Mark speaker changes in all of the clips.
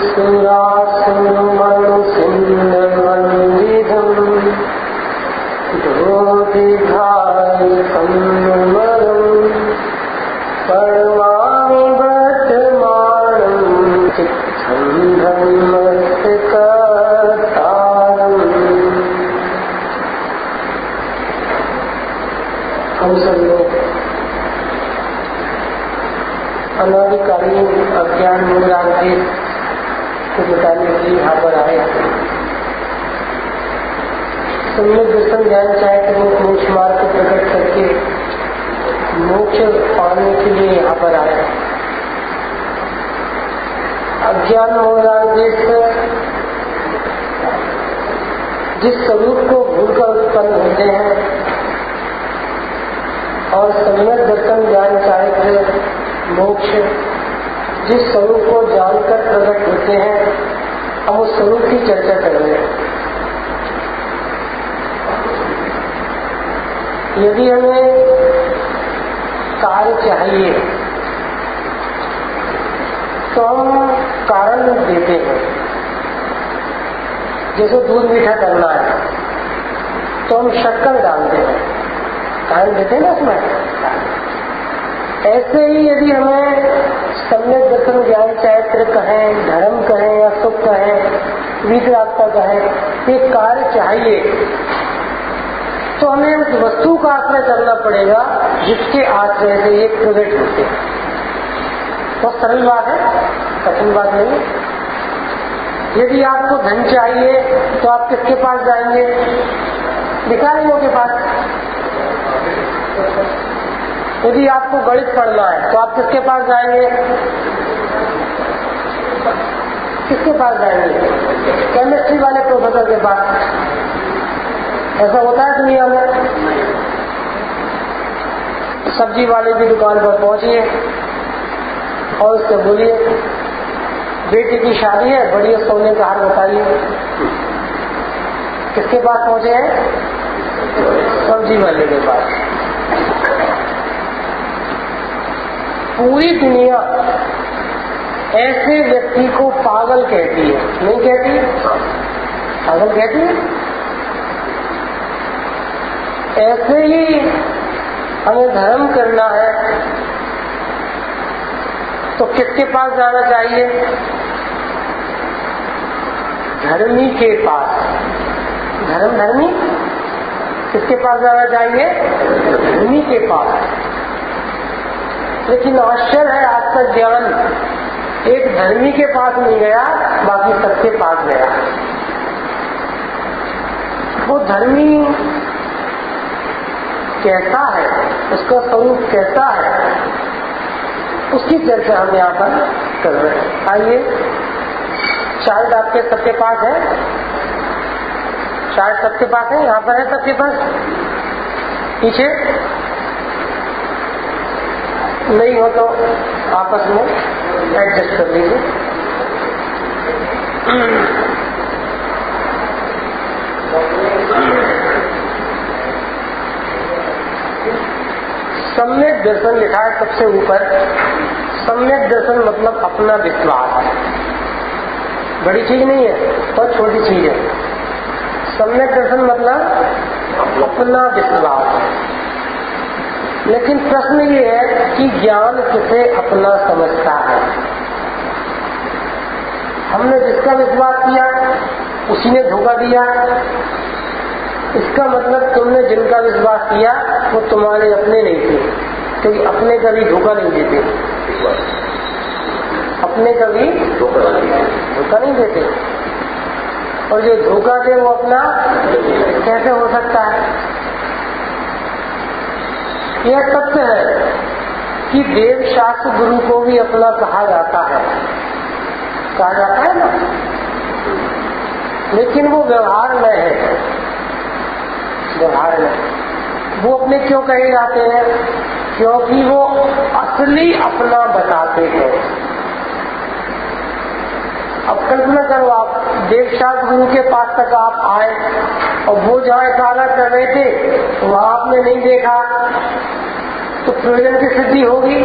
Speaker 1: सुरासुरमणुसिंहवन्दितम् दोधिघायकन्नमलम् परमामि वर्तमानम् चित्तं ब्रह्मस्य कर्तारम्। हम सब लोग अनादिकालीन अज्ञान मूलांकित को बताने के लिए यहाँ पर आए। सम्यक दर्शन ज्ञान चाहे तो मोक्ष मार्ग को प्रकट करके मोक्ष पाने के लिए यहाँ पर आए। अज्ञान मूलांकित जिस स्वरूप को भूलकर उत्पन्न होते हैं और सम्यक दर्शन ज्ञान चाहे मोक्ष जिस स्वरूप को जानकर प्रकट होते हैं, हम उस स्वरूप की चर्चा कर रहे हैं। यदि हमें कार्य चाहिए तो हम कारण देते हैं। जैसे दूध मीठा करना है तो हम शक्कर डालते हैं, कारण देते हैं ना उसमें। ऐसे ही यदि हमें सम्यक दर्शन ज्ञान चैत्र कहें, धर्म कहें या सुख कहें, वितरागता कहें, ये कार्य चाहिए तो हमें उस वस्तु का आश्रय करना पड़ेगा जिसके आश्रय से ये प्रकट होते हैं। बहुत सरल बात है, कठिन बात नहीं है। यदि आपको धन चाहिए तो आप किसके पास जाएंगे? भिखारियों के पास। यदि आपको गणित पढ़ना है तो आप किसके पास जाएंगे? किसके पास जाएंगे? केमिस्ट्री वाले प्रोफेसर के पास। ऐसा होता है दुनिया में। सब्जी वाले की दुकान पर पहुंचिए और उससे बोलिए बेटी की शादी है, बढ़िया सोने का हार बताइए। किसके पास पहुंचे हैं? सब्जी वाले के पास। पूरी दुनिया ऐसे व्यक्ति को पागल कहती है, नहीं कहती? पागल कहती है। ऐसे ही हमें धर्म करना है तो किसके पास जाना चाहिए? धर्मी के पास। धर्मी किसके पास जाना चाहिए? धर्मी के पास। लेकिन आश्चर्य है, आज तक ज्ञान एक धर्मी के पास नहीं गया, बाकी सबके पास गया। वो धर्मी कैसा है, उसका स्वरूप कैसा है, उसकी चर्चा हम यहाँ पर कर रहे हैं। आइए, शायद आपके सबके पास है, शायद सबके पास है, यहाँ पर है सबके पास। पीछे नहीं हो तो आपस में एडजस्ट कर लीजिए। सम्यक दर्शन लिखा है सबसे ऊपर। सम्यक दर्शन मतलब अपना विश्वास। बड़ी चीज नहीं है, बहुत छोटी चीज है। सम्यक दर्शन मतलब अपना विश्वास। लेकिन प्रश्न ये है कि ज्ञान किसे अपना समझता है? हमने जिसका विश्वास किया उसी ने धोखा दिया। इसका मतलब तुमने जिनका विश्वास किया वो तुम्हारे अपने नहीं थे, क्योंकि अपने कभी धोखा नहीं देते। अपने कभी धोखा नहीं देते, और जो धोखा दे वो अपना कैसे हो सकता है? यह सत्य है कि देव शास्त्र गुरु को भी अपना कहा जाता है, कहा जाता है ना, लेकिन वो व्यवहार में है। व्यवहार में वो अपने क्यों कहे जाते हैं? क्योंकि वो असली अपना बताते हैं। अब कल्पना करो, आप देवशास्त्र गुरु के पास तक आप आए और वो जहाँ इशारा कर रहे थे वहाँ आपने नहीं देखा, तो प्रयोजन की सिद्धि होगी?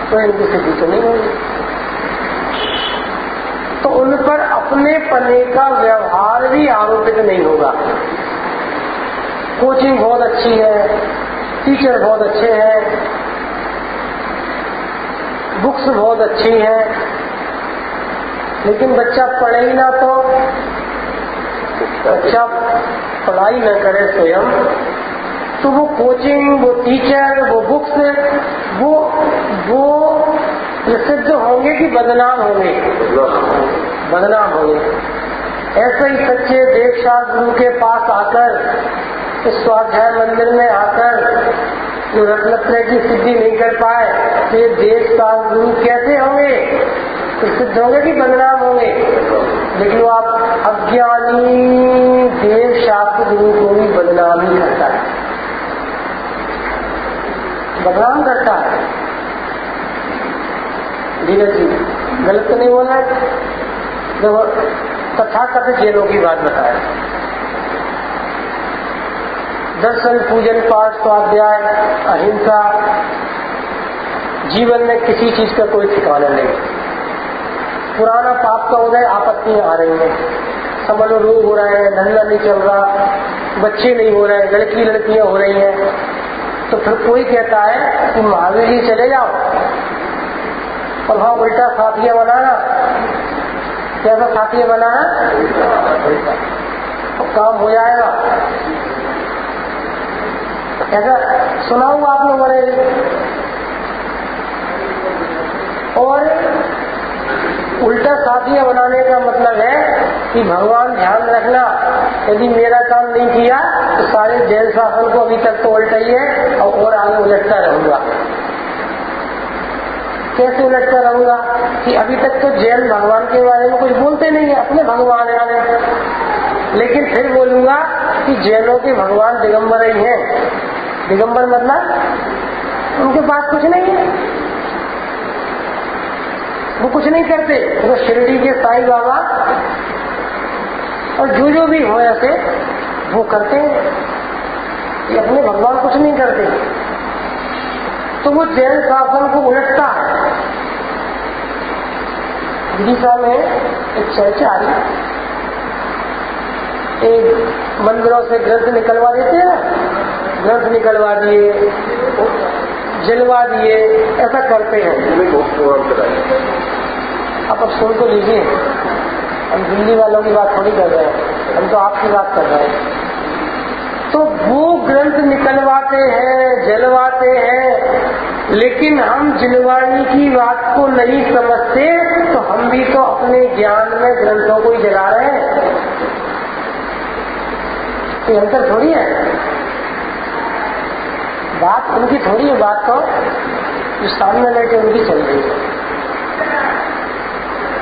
Speaker 1: प्रयोजन की सिद्धि तो नहीं होगी। तो उन पर अपने पने का व्यवहार भी आरोपित नहीं होगा। कोचिंग बहुत अच्छी है, टीचर बहुत अच्छे हैं, बुक्स बहुत अच्छी हैं, लेकिन बच्चा पढ़े ही ना, तो बच्चा पढ़ाई न करे स्वयं, तो वो कोचिंग, वो टीचर, वो बुक्स, वो प्रसिद्ध होंगे कि बदनाम होंगे? बदनाम होंगे। ऐसे ही सच्चे देवशास्त्र गुरु के पास आकर, इस स्वाध्याय मंदिर में आकर जो रत्नत्रय की सिद्धि नहीं कर पाए, तो ये देवशास्त्र गुरु कैसे होंगे? प्रसिद्ध होंगे कि बदनाम होंगे? लेकिन वो आप अज्ञानी देवशास्त्र गुरु को भी बदनाम ही करता है, बदनाम करता है। धीरज जी गलत तो नहीं बोला है? देखो तथाकथित जेलों की बात बताए, दर्शन, पूजन, पाठ, स्वाध्याय, अहिंसा, जीवन में किसी चीज का कोई ठिकाना नहीं। पुराना पाप का उदय, आपत्तियां आ रही हैं, समझ लो रोग हो रहे हैं, धंधा नहीं चल रहा, बच्चे नहीं हो रहे, लड़कियां हो रही हैं, तो फिर कोई कहता है कि महावीर जी चले जाओ और वहां उल्टा साथिया बनाना। कैसा साथिया बनाना? तो काम हो जाएगा। ऐसा सुना हुआ आप लोगों ने? और उल्टा साथिया बनाने का मतलब है कि भगवान ध्यान रखना, यदि मेरा काम नहीं किया तो सारे जेल शासन को अभी तक तो उल्टा ही है और आगे उलटता रहूंगा। कैसे उलटता रहूंगा? कि अभी तक तो जेल भगवान के बारे में कुछ बोलते नहीं है, अपने भगवान है, लेकिन फिर बोलूंगा कि जेलों के भगवान दिगंबर ही हैं। दिगंबर मतलब उनके पास कुछ नहीं है, वो कुछ नहीं करते। तो शिरडी के साईं बाबा और जो भी हो ऐसे वो करते हैं, ये अपने भगवान कुछ नहीं करते। तो वो जेल शासन को उलटता है। उड़ीसा में एक चर्चा आई, एक मंदिरों से ग्रंथ निकलवा देते हैं, ग्रंथ निकलवा दिए, जलवा दिए, ऐसा करते हैं। आप अब सुन तो लीजिए, हम दिल्ली वालों की बात थोड़ी कर रहे हैं, हम तो आपकी बात कर रहे हैं। तो वो ग्रंथ निकलवाते हैं, जलवाते हैं, लेकिन हम जलवाने की बात को नहीं समझते, तो हम भी तो अपने ज्ञान में ग्रंथों को ही जला रहे हैं। कोई अंतर थोड़ी है, बात उनकी थोड़ी है, बात तो जो सामने बैठे उनकी चल रही है।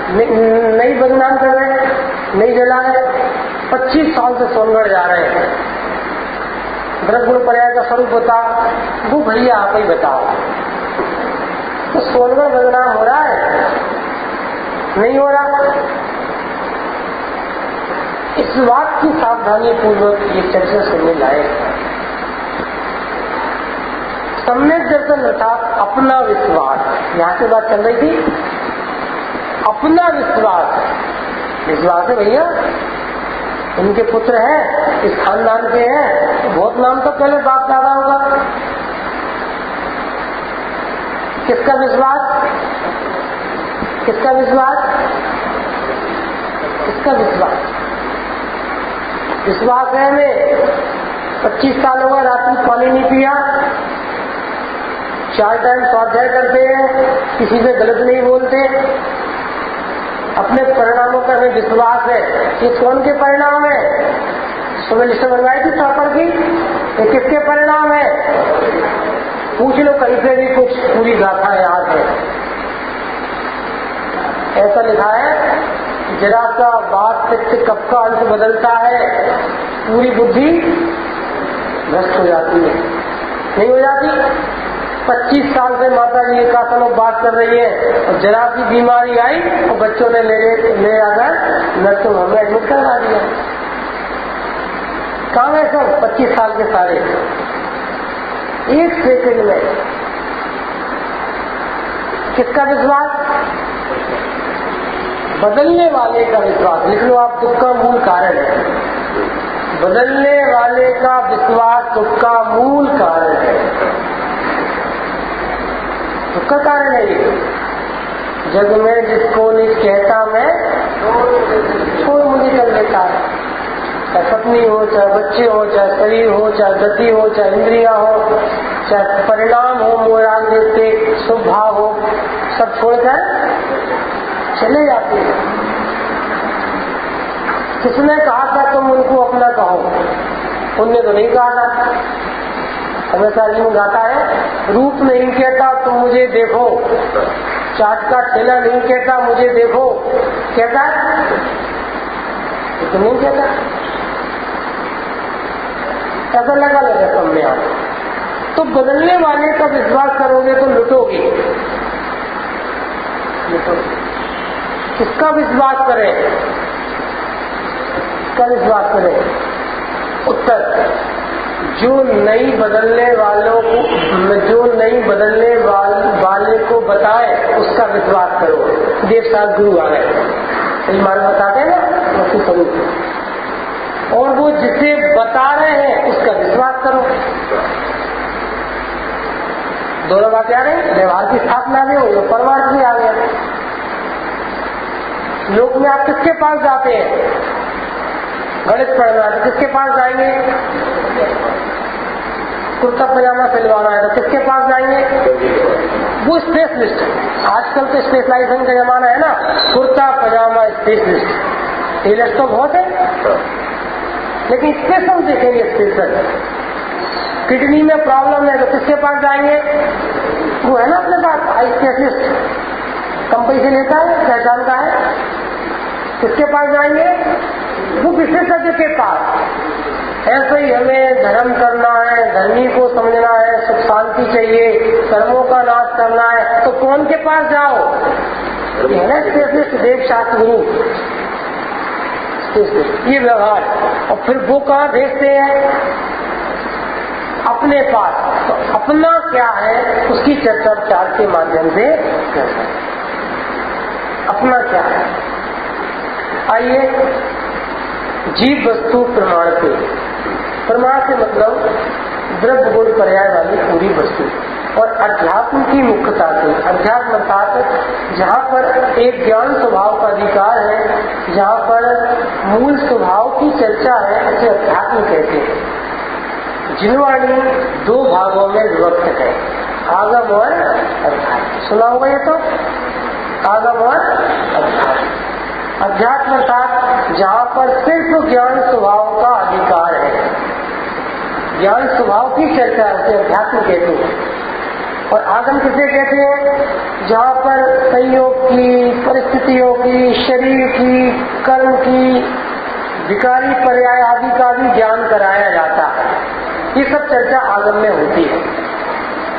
Speaker 1: नहीं बदनाम कर रहे हैं, नहीं जला रहे। 25 साल से सोनगढ़ जा रहे हैं, ब्रह्म पर्याय का स्वरूप बता, वो भैया आप ही बताओ। तो सोनगढ़ बदनाम हो रहा है? नहीं हो रहा। इस बात की सावधानी पूर्वक ये चर्चा सुनने लायक। सम्यक दर्शन अर्थात अपना विश्वास, यहाँ से बात चल रही थी। अपना विश्वास, विश्वास है भैया, इनके पुत्र हैं, इस खानदान के हैं, तो बहुत नाम तो पहले बाप दादा होगा। किसका विश्वास? किसका विश्वास? किसका विश्वास? विश्वास है हमें। 25 साल हो गए, रात में पानी नहीं पिया, 4 टाइम स्वाध्याय करते हैं, किसी से गलत नहीं बोलते, अपने परिणामों का हमें विश्वास है। ये कौन के परिणाम है? सुबह लिस्ट बनवाई थी टॉपर की, ये किसके परिणाम है? पूछ लो, कहीं से भी कुछ पूरी गाथा याद है। ऐसा लिखा है, जरा सा बात पित्त कब का अंश बदलता है, पूरी बुद्धि भ्रष्ट हो जाती है। नहीं हो जाती? 25 साल से माता जी एकासन बात कर रही है, और जरा सी बीमारी आई और बच्चों ने ले आकर नर्सों हमें एडमिट करवा दिया। कहाँ है सब 25 साल के सारे? 1 सेकंड में। किसका विश्वास? बदलने वाले का विश्वास, लिख लो आप, दुख का मूल कारण है। बदलने वाले का विश्वास दुख का मूल कारण है, दुख का कारण है ये। जग में जिसको नहीं कहता मैं छोड़ मुझे कर लेता है, चाहे पत्नी हो, चाहे बच्चे हो, चाहे शरीर हो, चाहे गति हो, चाहे इंद्रिया हो, चाहे परिणाम हो, मोराल देते शुभ भाव हो, सब छोड़कर चले जाते हैं। किसने कहा था तुम उनको अपना कहो? उनने तो नहीं कहा था। हमेशा यूं गाता है, रूप नहीं कहता तुम मुझे देखो, चाट का ठेला नहीं कहता मुझे देखो, कहता तो नहीं कहता। ऐसा लगा सामने आप। तो बदलने वाले का विश्वास करोगे तो लुटोगे। किसका विश्वास करें? किसका विश्वास करें? उत्तर, जो नहीं बदलने वालों को, जो नहीं बदलने वाले को बताए उसका विश्वास करो। देव साथ गुरु आ गए, ईमान बताते हैं ना उसकी स्वरूप, और वो जिसे बता रहे हैं उसका विश्वास करो। दोनों बातें आ गई, व्यवहार की स्थापना भी हो, परमार्थ भी आ गया। लोक में आप किसके पास जाते हैं? गणित पढ़ना है तो किसके पास जाएंगे? कुर्ता पजामा सिलवाना है तो किसके पास जाएंगे? वो स्पेशलिस्ट। आजकल तो स्पेशलाइजेशन का जमाना है ना, कुर्ता पजामा स्पेशलिस्ट। टेलर्स तो बहुत है, लेकिन स्पेशल देखेंगे। स्पेशल किडनी में प्रॉब्लम है तो किसके पास जाएंगे? वो है ना अपने पास आई स्पेशलिस्ट, कम पैसे लेता है, पहचान का है, किसके पास जाएंगे? वो विशेषज्ञ के पास। ऐसे ही हमें धर्म करना है, धर्मी को समझना है, सुख शांति चाहिए, कर्मों का नाश करना है, तो कौन के पास जाओ? ये है ना स्पेशलिस्ट, देव शास्त्र गुरु। ये व्यवहार, और फिर वो कहाँ भेजते हैं? अपने पास। तो अपना क्या है उसकी चर्चा विचार के माध्यम से करते हैं। अपना क्या है? आइए, जीव वस्तु प्रमाण से, प्रमाण से मतलब द्रव्य गुण पर्याय वाली पूरी वस्तु, और अध्यात्म की मुख्यता से। अध्यात्म अर्थात जहाँ पर एक ज्ञान स्वभाव का अधिकार है, जहाँ पर मूल स्वभाव की चर्चा है, उसे अध्यात्म कहते हैं। जिनवाणी दो भागों में विभक्त है, आगम और अध्यात्म। सुना होगा ये तो, आगम और अध्यात्म। अध्यात्म अर्थात जहाँ पर सिर्फ ज्ञान स्वभाव का अधिकार है, ज्ञान स्वभाव की चर्चा उसे अध्यात्म कहते हैं। और आगम किसे कहते हैं? जहाँ पर संयोग की, परिस्थितियों की, शरीर की, कर्म की, विकारी पर्याय आदि का भी ज्ञान कराया जाता है। ये सब चर्चा आगम में होती है।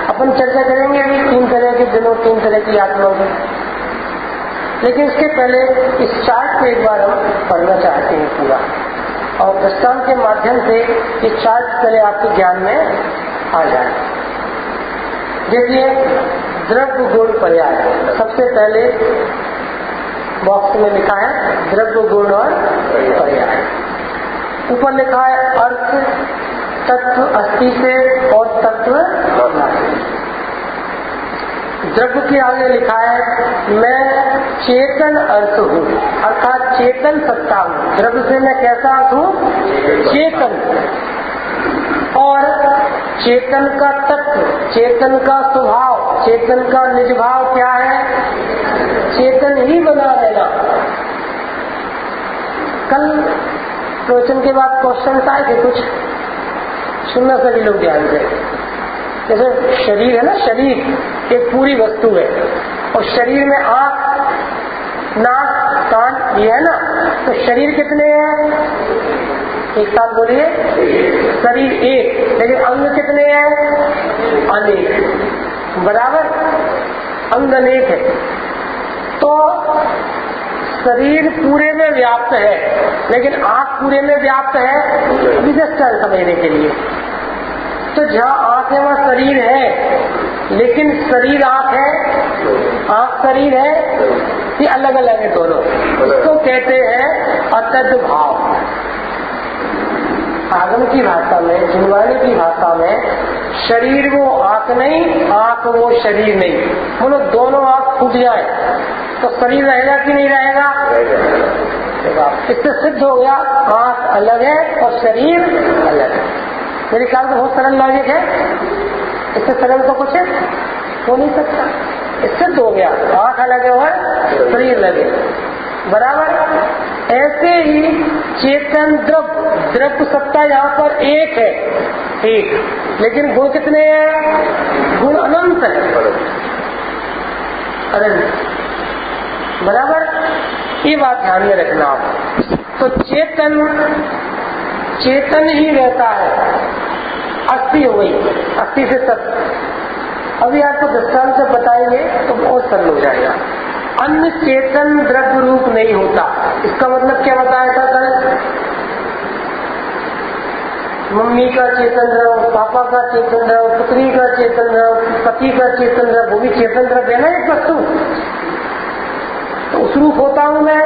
Speaker 1: अपन चर्चा करेंगे अभी 3 तरह के दिनों, 3 तरह की आत्माओं की, लेकिन इसके पहले इस चार्ट को एक बार हम पढ़ना चाहते हैं पूरा, और दृष्टांत के माध्यम से ये चार्ट पहले आपके ज्ञान में आ जाए। देखिए, द्रव्य गुण पर्याय। सबसे पहले बॉक्स में लिखा है द्रव्य गुण और पर्याय। ऊपर लिखा है अर्थ, तत्व अस्थि से और तत्व नास्ति। द्रव्य के आगे लिखा है मैं चेतन अर्थ हूँ, अर्थात चेतन सत्ता हूँ। द्रव्य से मैं कैसा अर्थ हूँ? चेतन। और चेतन का तत्व, चेतन का स्वभाव, चेतन का निज भाव क्या है? चेतन ही बना रहना। कल प्रवचन के बाद क्वेश्चन आए थे कुछ, सुनना सभी लोग ध्यान से। जैसे शरीर है ना, शरीर एक पूरी वस्तु है, और शरीर में आंख, नाक, कान ये है ना, तो शरीर कितने हैं? एक साथ बोलिए, शरीर एक, लेकिन अंग कितने हैं? अनेक। बराबर, अंग अनेक है। तो शरीर पूरे में व्याप्त है, लेकिन आंख पूरे में व्याप्त है, विशेषकर समझने के लिए। तो जहाँ आंख है वहाँ शरीर है, लेकिन शरीर आंख है, आंख शरीर है, ये अलग अलग है दोनों। इसको कहते हैं अतद भाव। आगम की भाषा में, जिनवाणी की भाषा में, शरीर वो आंख नहीं, आंख वो शरीर नहीं। बोलो दोनों आंख फूट जाए तो शरीर रहेगा कि नहीं रहेगा? इससे सिद्ध हो गया आंख अलग है और शरीर अलग है। मेरे ख्याल से बहुत सरल लॉजिक है, इससे सरल तो कुछ हो नहीं सकता। सिद्ध हो गया आंख अलग है और शरीर अलग है, बराबर। ऐसे ही चेतन द्रव्य सत्ता यहाँ पर एक है, एक, लेकिन गुण कितने हैं? गुण अनंत है, अनंत, बराबर। ये बात ध्यान में रखना आप। तो चेतन ही रहता है, अस्थि हो गई, अस्थि से सत्य। अभी आपको दृष्टांत से बताएंगे तो बहुत सरल हो जाएगा। अन्य चेतन द्रव्य रूप नहीं होता। इसका मतलब क्या बताया था कल? मम्मी का चेतन द्रव्य, पापा का चेतन द्रव्य, पुत्री का चेतन द्रव्य, पति का चेतन द्रव्य, वो भी चेतन द्रव्य है ना एक वस्तु। तो उस रूप होता हूं मैं,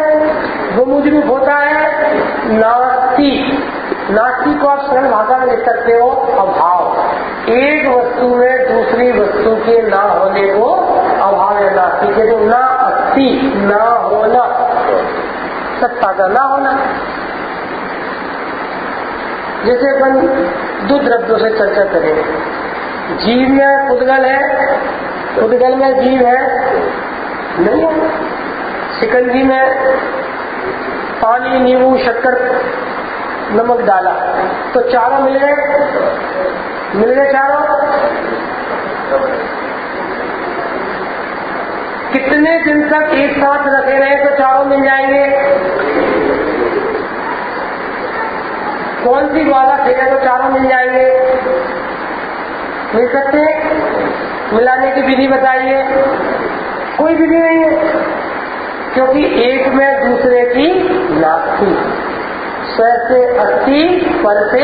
Speaker 1: वो मुझ रूप होता है नास्ति। नास्ति को आप सरल भाषा में लिख सकते हो अभाव। एक वस्तु में दूसरी वस्तु के ना होने को अभाव है नास्ति के। जो ना अस्ति, ना होना, सत्ता का ना होना। जैसे अपन दो द्रव्यों से चर्चा करें। जीव में पुद्गल है, पुद्गल में जीव है नहीं है। शिकंजी में पानी, नींबू, शक्कर, नमक डाला तो चारों मिल गए चारों। कितने दिन तक एक साथ रखे रहे तो चारों मिल जाएंगे? कौन सी वाला फेंके तो चारों मिल जाएंगे? मिल सकते हैं? मिलाने की विधि बताइए। कोई विधि नहीं है, क्योंकि एक में दूसरे की नास्ति। स्व से अस्थि, पर से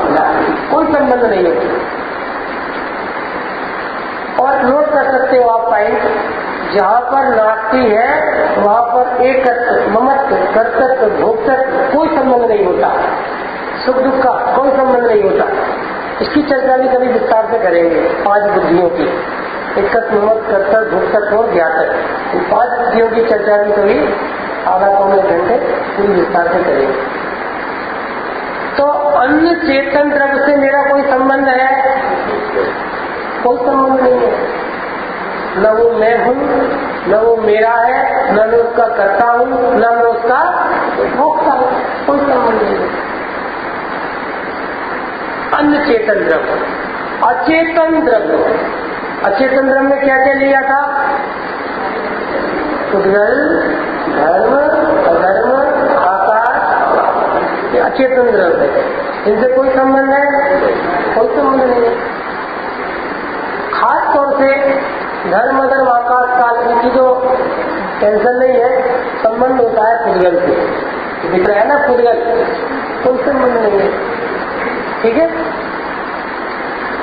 Speaker 1: नास्ति, कोई संबंध नहीं है। और नोट कर सकते हो आप पॉइंट, जहाँ पर नास्ति है वहाँ पर एकत्व, ममत्व, कर्तृत्व, भोक्तृत्व कोई संबंध नहीं होता। सुख दुख का कोई संबंध नहीं होता। इसकी चर्चा भी कभी विस्तार से करेंगे। 5 बुद्धियों की, एकत्व, ममत्व, कर्तृत्व, भोक्तृत्व और ज्ञातृत्व, इन 5 बुद्धियों की चर्चा भी कभी आधा पौने घंटे पूरी विस्तार से करेंगे। तो अन्य चेतन द्रव्य से मेरा कोई संबंध है? कोई संबंध नहीं है। न वो मैं हूँ, न वो मेरा है, न मैं उसका करता हूँ, न मैं उसका भोगता हूँ, कोई संबंध नहीं है। अन्य चेतन द्रव्य, अचेतन द्रव्य। अचेतन द्रव्य में क्या क्या लिया था? पुद्गल, धर्म, अधर्म, आकाश, ये अचेतन द्रव्य है। इनसे कोई संबंध है? कोई संबंध नहीं है। खास तौर से धर्म, अधर्म, आकाश, काल, इनकी जो टेंशन नहीं है, संबंध होता है पुद्गल से। दिख रहा है ना पुद्गल, कोई संबंध नहीं है। ठीक है।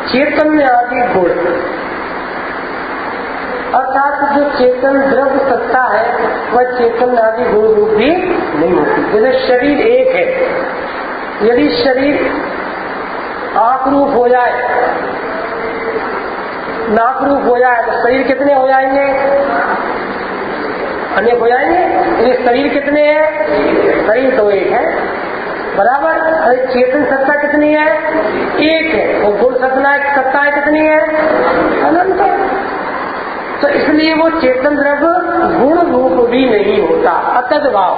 Speaker 1: चेतन में आदि गुण, अर्थात जो चेतन द्रव्य सत्ता है वह चेतन आदि गुण रूप भी नहीं होती। जैसे शरीर एक है, यदि शरीर आंख रूप हो जाए, नाक रूप हो जाए तो शरीर कितने हो जाएंगे? अनेक हो जाएंगे। यदि शरीर कितने हैं? शरीर तो एक है, बराबर। चेतन सत्ता कितनी है? एक है। और गुण सत्ता कितनी है? अनंत है। तो इसलिए वो चेतन द्रव्य गुण रूप भी नहीं होता। अतद भाव,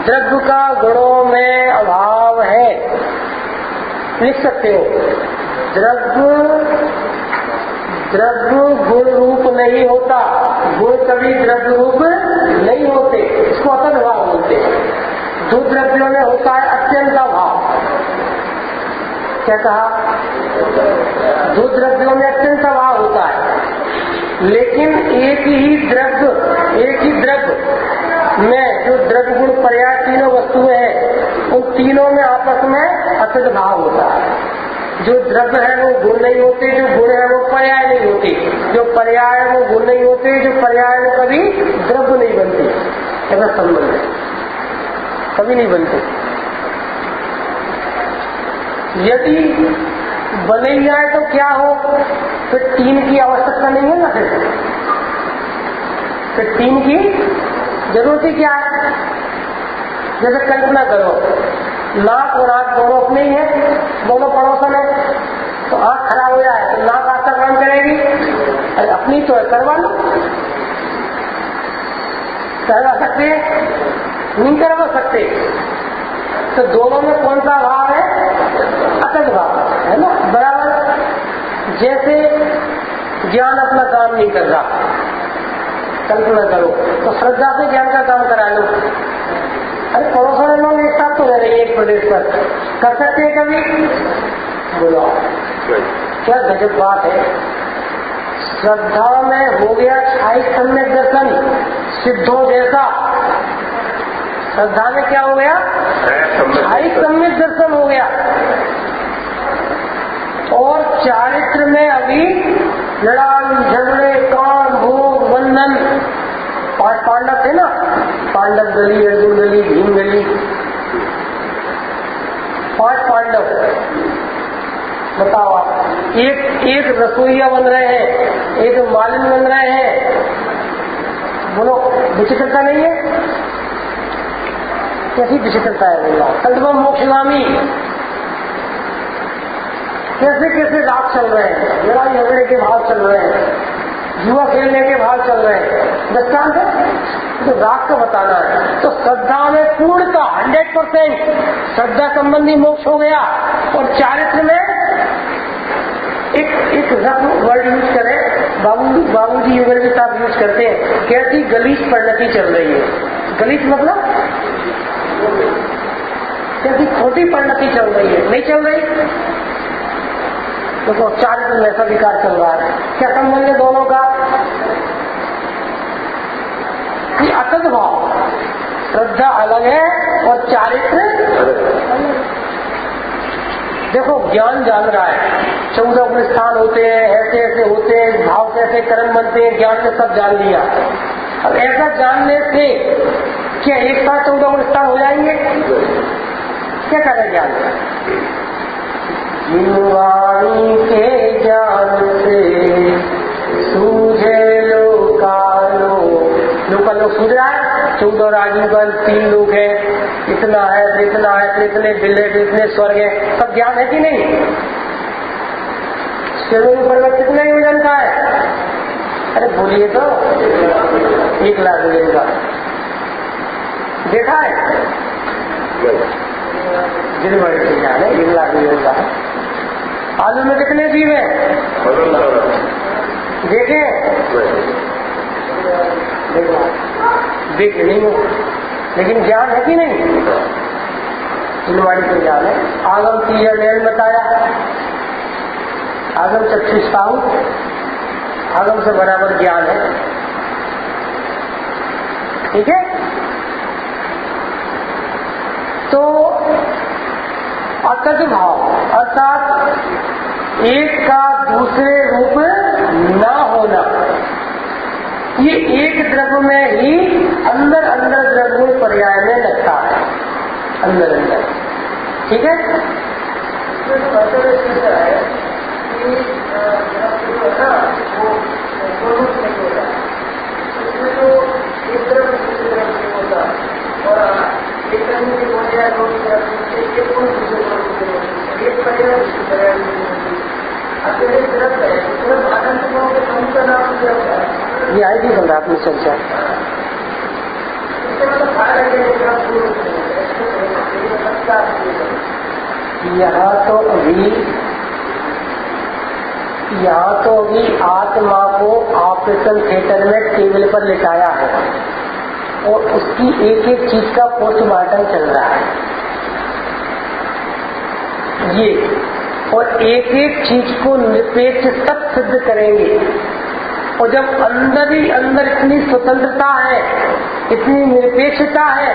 Speaker 1: द्रव्य का गुणों में अभाव है। लिख सकते हो, द्रव्य गुण रूप नहीं होता। गुण कभी द्रव्य रूप नहीं होते, इसको अतद भाव बोलते हैं। दो द्रव्यों में होता है अत्यंत भाव। क्या कहा? दो द्रव्यों में अत्यंत भाव होता है, लेकिन एक ही द्रव्य में जो द्रव्य गुण पर्याय तीनों वस्तुएं हैं, उन तीनों में आपस में अतद भाव होता है। जो द्रव्य है वो गुण नहीं होते, जो गुण है वो पर्याय नहीं होते, जो पर्याय है वो गुण नहीं होते, जो पर्याय है वो कभी द्रव्य नहीं बनते। ऐसा संबंध है, कभी नहीं बनते। यदि बने जाए तो क्या हो, फिर तीन की आवश्यकता नहीं है ना। फिर तीन की जरूरत ही क्या है। जैसे कल्पना करो, नाक और आंख दोनों अपने ही है, दोनों पड़ोसन है, तो आंख खराब हो जाए तो नाक आंख का काम करेगी? अरे अपनी तो है, करवा लो। करवा सकते हैं? नहीं करवा सकते। तो दोनों में कौन सा भाव है? अतद भाव है ना, बराबर। जैसे ज्ञान अपना काम नहीं कर रहा, कल्पना करो, तो श्रद्धा से ज्ञान का काम करा लो। अरे पड़ोसन लोग एक साथ तो रह रहे हैं एक प्रदेश पर, कर सकते हैं कभी? बोलो, क्या गजब बात है। श्रद्धा में हो गया छाई सम्यक दर्शन, सिद्धों जैसा। श्रद्धा में क्या हो गया? छाई सम्यक दर्शन हो गया। और चारित्र में अभी लड़ाई झगड़े काम भोग बंधन, पांच पांडव थे ना, पांडव गली, अर्जुन गली, भीम गली, पांच पांडव। बताओ आप, एक रसोईया बन रहे हैं, एक मालिन बन रहे हैं। बोलो, विचित्रता नहीं है? कैसी विचित्रता है बोला। सदमा मोक्षगामी, कैसे कैसे राग चल रहे हैं, लड़ाई झगड़े के भाव चल रहे हैं, जुआ खेलने के भाव चल रहे हैं। दृष्टांत है तो राग का बताना है। तो श्रद्धा में पूर्णता 100% श्रद्धा संबंधी मोक्ष हो गया। और चारित्र में एक रफ वर्ड यूज करें, बाबूजी युगल के साथ यूज करते हैं, कैसी गलीच परिणति चल रही है। गलीच मतलब कैसी खोटी परिणति चल रही है, नहीं चल रही। देखो चारित्र में ऐसा विकार चल रहा है। क्या संबंध है दोनों का? कि अतद भाव, श्रद्धा अलग है और चारित्र अलग। देखो ज्ञान जान रहा है, 14 गुण स्थान होते हैं, ऐसे ऐसे होते हैं, भाव कैसे कर्म बनते हैं, ज्ञान ने सब जान लिया। अब ऐसा जानने से क्या एक साथ 14 गुण स्थान हो जाएंगे? क्या करें ज्ञान? जिनवाणी के ज्ञान से सूझे लोकालो, लोग सूझ रहा है। 14 राजीवन, 3 लोग है, इतना है तो इतना है तो इतने बिल्ले तो इतने स्वर्ग है, सब ज्ञान है कि नहीं? शिवलिंग पर्वत कितने वजन का है? अरे बोलिए तो, 1 लाख वजन का। देखा है? जिनवाड़ी से ज्ञान है, 1 लाख वजन का है। आलू में कितने जीव है? देखे? देखे नहीं हो, लेकिन ज्ञान है कि नहीं? जिनवाड़ी से ज्ञान है। आगम की यह बताया, आगम चक्षुष्पाऊ, आगम से बराबर ज्ञान है। ठीक है? तो अतद भाव अर्थात एक का दूसरे रूप न होना, ये एक द्रव्य में ही अंदर अंदर द्रव्य पर्याय में लगता है, अंदर अंदर। ठीक है? ये आएगी बंदात में चर्चा। यहाँ तो अभी आत्मा को ऑपरेशन थिएटर में टेबल पर लिटाया है और उसकी एक एक चीज का पोस्टमार्टम चल रहा है। ये और एक एक चीज को निरपेक्ष सब सिद्ध करेंगे और जब अंदर ही अंदर इतनी स्वतंत्रता है, इतनी निरपेक्षता है,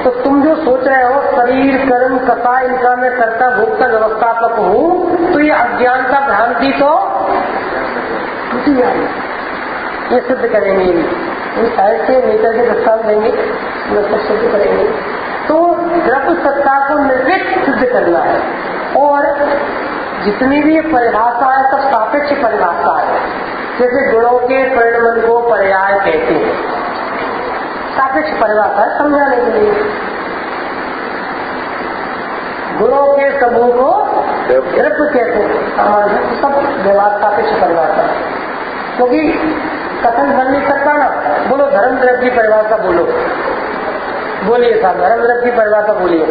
Speaker 1: तो तुम जो सोच रहे हो शरीर कर्म कथा इनका मैं कर्ता भोक्ता व्यवस्थापक हूँ, तो ये अज्ञानता भ्रांति तो टूटी जाएगी। ये सिद्ध करेंगे, इन साइड से नेता के दस्तान देंगे, सब सिद्ध करेंगे। तो द्रव्य सत्ता को निर्विक सिद्ध करना है। और जितनी भी परिभाषा है सब सापेक्ष परिभाषा है। जैसे गुणों के परिणमन को पर्याय कहते हैं, सापेक्ष परिभाषा है समझाने के लिए। गुणों के समूह को द्रव्य कहते हैं, सब व्यवहार सापेक्ष परिभाषा है। क्योंकि कथन बन नहीं सकता ना। बोलो धर्म द्रव्य की परिभाषा बोलो, बोलिए साहब, धर्म द्रव्य की परिभाषा बोलिए।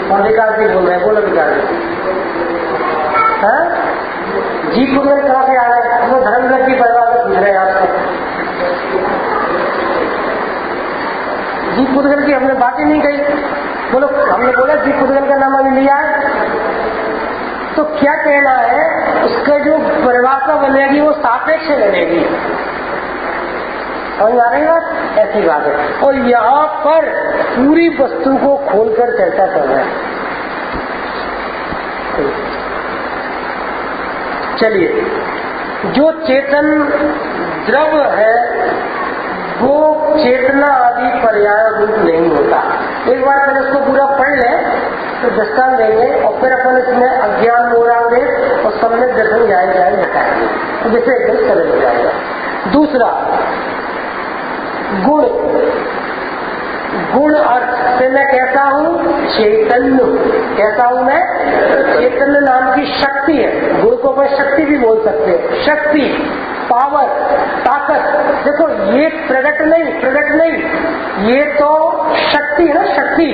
Speaker 1: और विकास जी बोल रहे हैं, बोलो विकास जी पुनः कहा से आ रहे हैं, वो धर्म द्रव्य की परिभाषा पूछ रहे हैं आपसे। जी पुद्गल की हमने बात ही नहीं कही। बोलो, हमने बोला जी पुद्गल का नाम अभी लिया है, तो क्या कहना है, उसका जो परिभाषा बनेगी वो सापेक्ष बनेगी। समझ आ रही बात? ऐसी बात है। और यहाँ पर पूरी वस्तु को खोलकर चर्चा कर रहे हैं। चलिए, जो चेतन द्रव्य है वो चेतना आदि पर्याय रूप नहीं होता। एक बार पहले उसको पूरा पढ़ लें तो दृष्टांत देंगे और फिर अपन इसमें अज्ञान मोड़ांगे और सम्यक दर्शन जाए हटाएंगे, तो जैसे एकदम सरल हो जाएगा। दूसरा, गुण। गुण अर्थ से मैं कहता हूँ चैतन्य। कहता हूँ मैं चैतन्य नाम की शक्ति है। गुण को मैं शक्ति भी बोल सकते हैं। शक्ति, पावर, ताकत। देखो ये प्रगट नहीं, ये तो शक्ति है ना, शक्ति।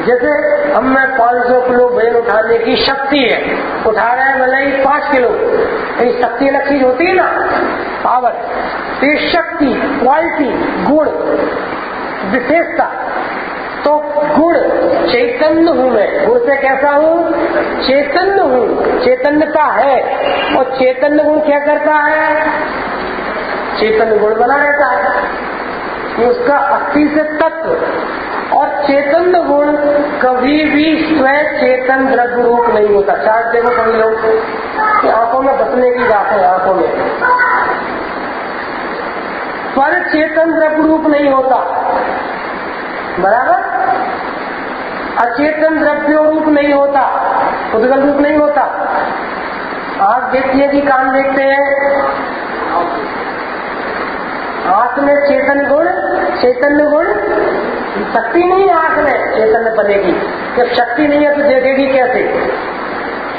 Speaker 1: जैसे हम में 500 किलो वजन उठाने की शक्ति है, उठा रहे हैं भले ही 5 किलो, ये शक्ति अलग चीज होती है ना, पावर। तो ये शक्ति, क्वालिटी, गुण, विशेषता। तो गुण चैतन्य हूँ मैं, गुण से कैसा हूँ? चैतन्य हूँ, चैतन्यता है। और चैतन्य गुण क्या करता है? चैतन्य गुण बना रहता है, ये उसका अस्थि से तत्व। और चैतन्य गुण कभी भी स्वयं चेतन द्रव्य रूप नहीं होता। चार्ट देखो सभी लोग कि आंखों में बसने की बात है, आंखों में पर चेतन द्रव्य रूप नहीं होता, बराबर। अचेतन द्रव्य रूप नहीं होता, उद्गल रूप नहीं होता। आंख देखती है कि कान देखते हैं? आंख में चैतन्य गुण शक्ति नहीं है। आंख में चैतन्य बनेगी, जब शक्ति नहीं है तो देखेगी कैसे?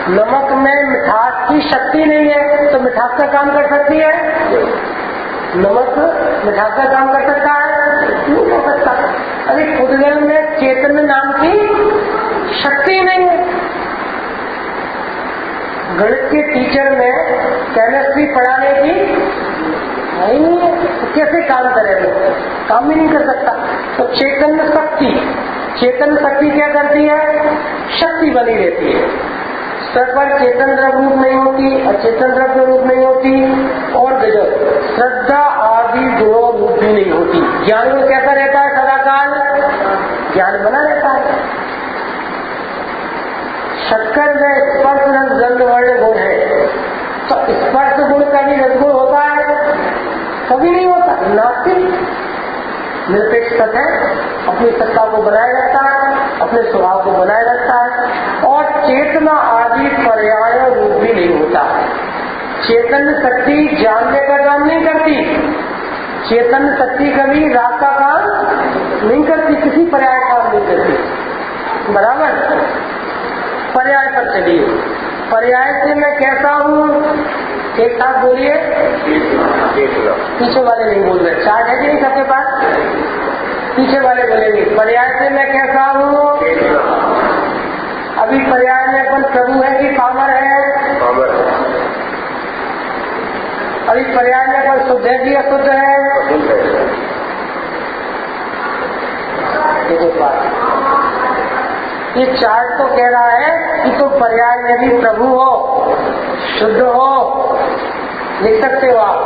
Speaker 1: नमक में मिठास की शक्ति नहीं है तो मिठास का काम कर सकती है? नमक मिठास का काम कर सकता है? नहीं कर सकता। अरे उद्गल में चैतन्य नाम की शक्ति नहीं है। गणित के टीचर में केमिस्ट्री पढ़ाने की नहीं है, तो कैसे काम करेंगे? काम भी नहीं कर सकता। तो चैतन्य शक्ति क्या करती है? शक्ति बनी रहती है। स्तर पर चेतन द्रव्य रूप नहीं होती, अचेतन द्रव्य रूप नहीं होती, और गजब श्रद्धा आदि गुणों रूप भी नहीं होती। ज्ञान में कैसा रहता है? सदाकाल ज्ञान बना रहता है। शक्कर में स्पर्श रस गंध वर्ण गुण है, तो स्पर्श गुण का भी रसगुण होता है? कभी नहीं होता। नास्तिक निरपेक्ष सत्य है, अपनी सत्ता को बनाए रखता है, अपने स्वभाव को बनाए रखता है। और चेतना आदि पर्याय रूप भी नहीं होता। चेतन शक्ति जानने का काम नहीं करती, चेतन शक्ति कभी राग का काम नहीं करती, किसी पर्याय काम नहीं करती, बराबर। पर्याय पर चलिए। पर्याय से मैं कैसा हूँ? एक साथ बोलिए, पीछे वाले नहीं बोल रहे। चार्ट है कि नहीं सबके पास? पीछे वाले बोलेंगे पर्याय से मैं कैसा हूँ? अभी पर्याय में अपन प्रभु है कि पामर है? अभी पर्याय में अपन शुद्ध है कि अशुद्ध है? देखो बात, ये चार्ट तो कह रहा है कि तुम पर्याय में भी प्रभु हो, शुद्ध हो। लिख सकते हो आप,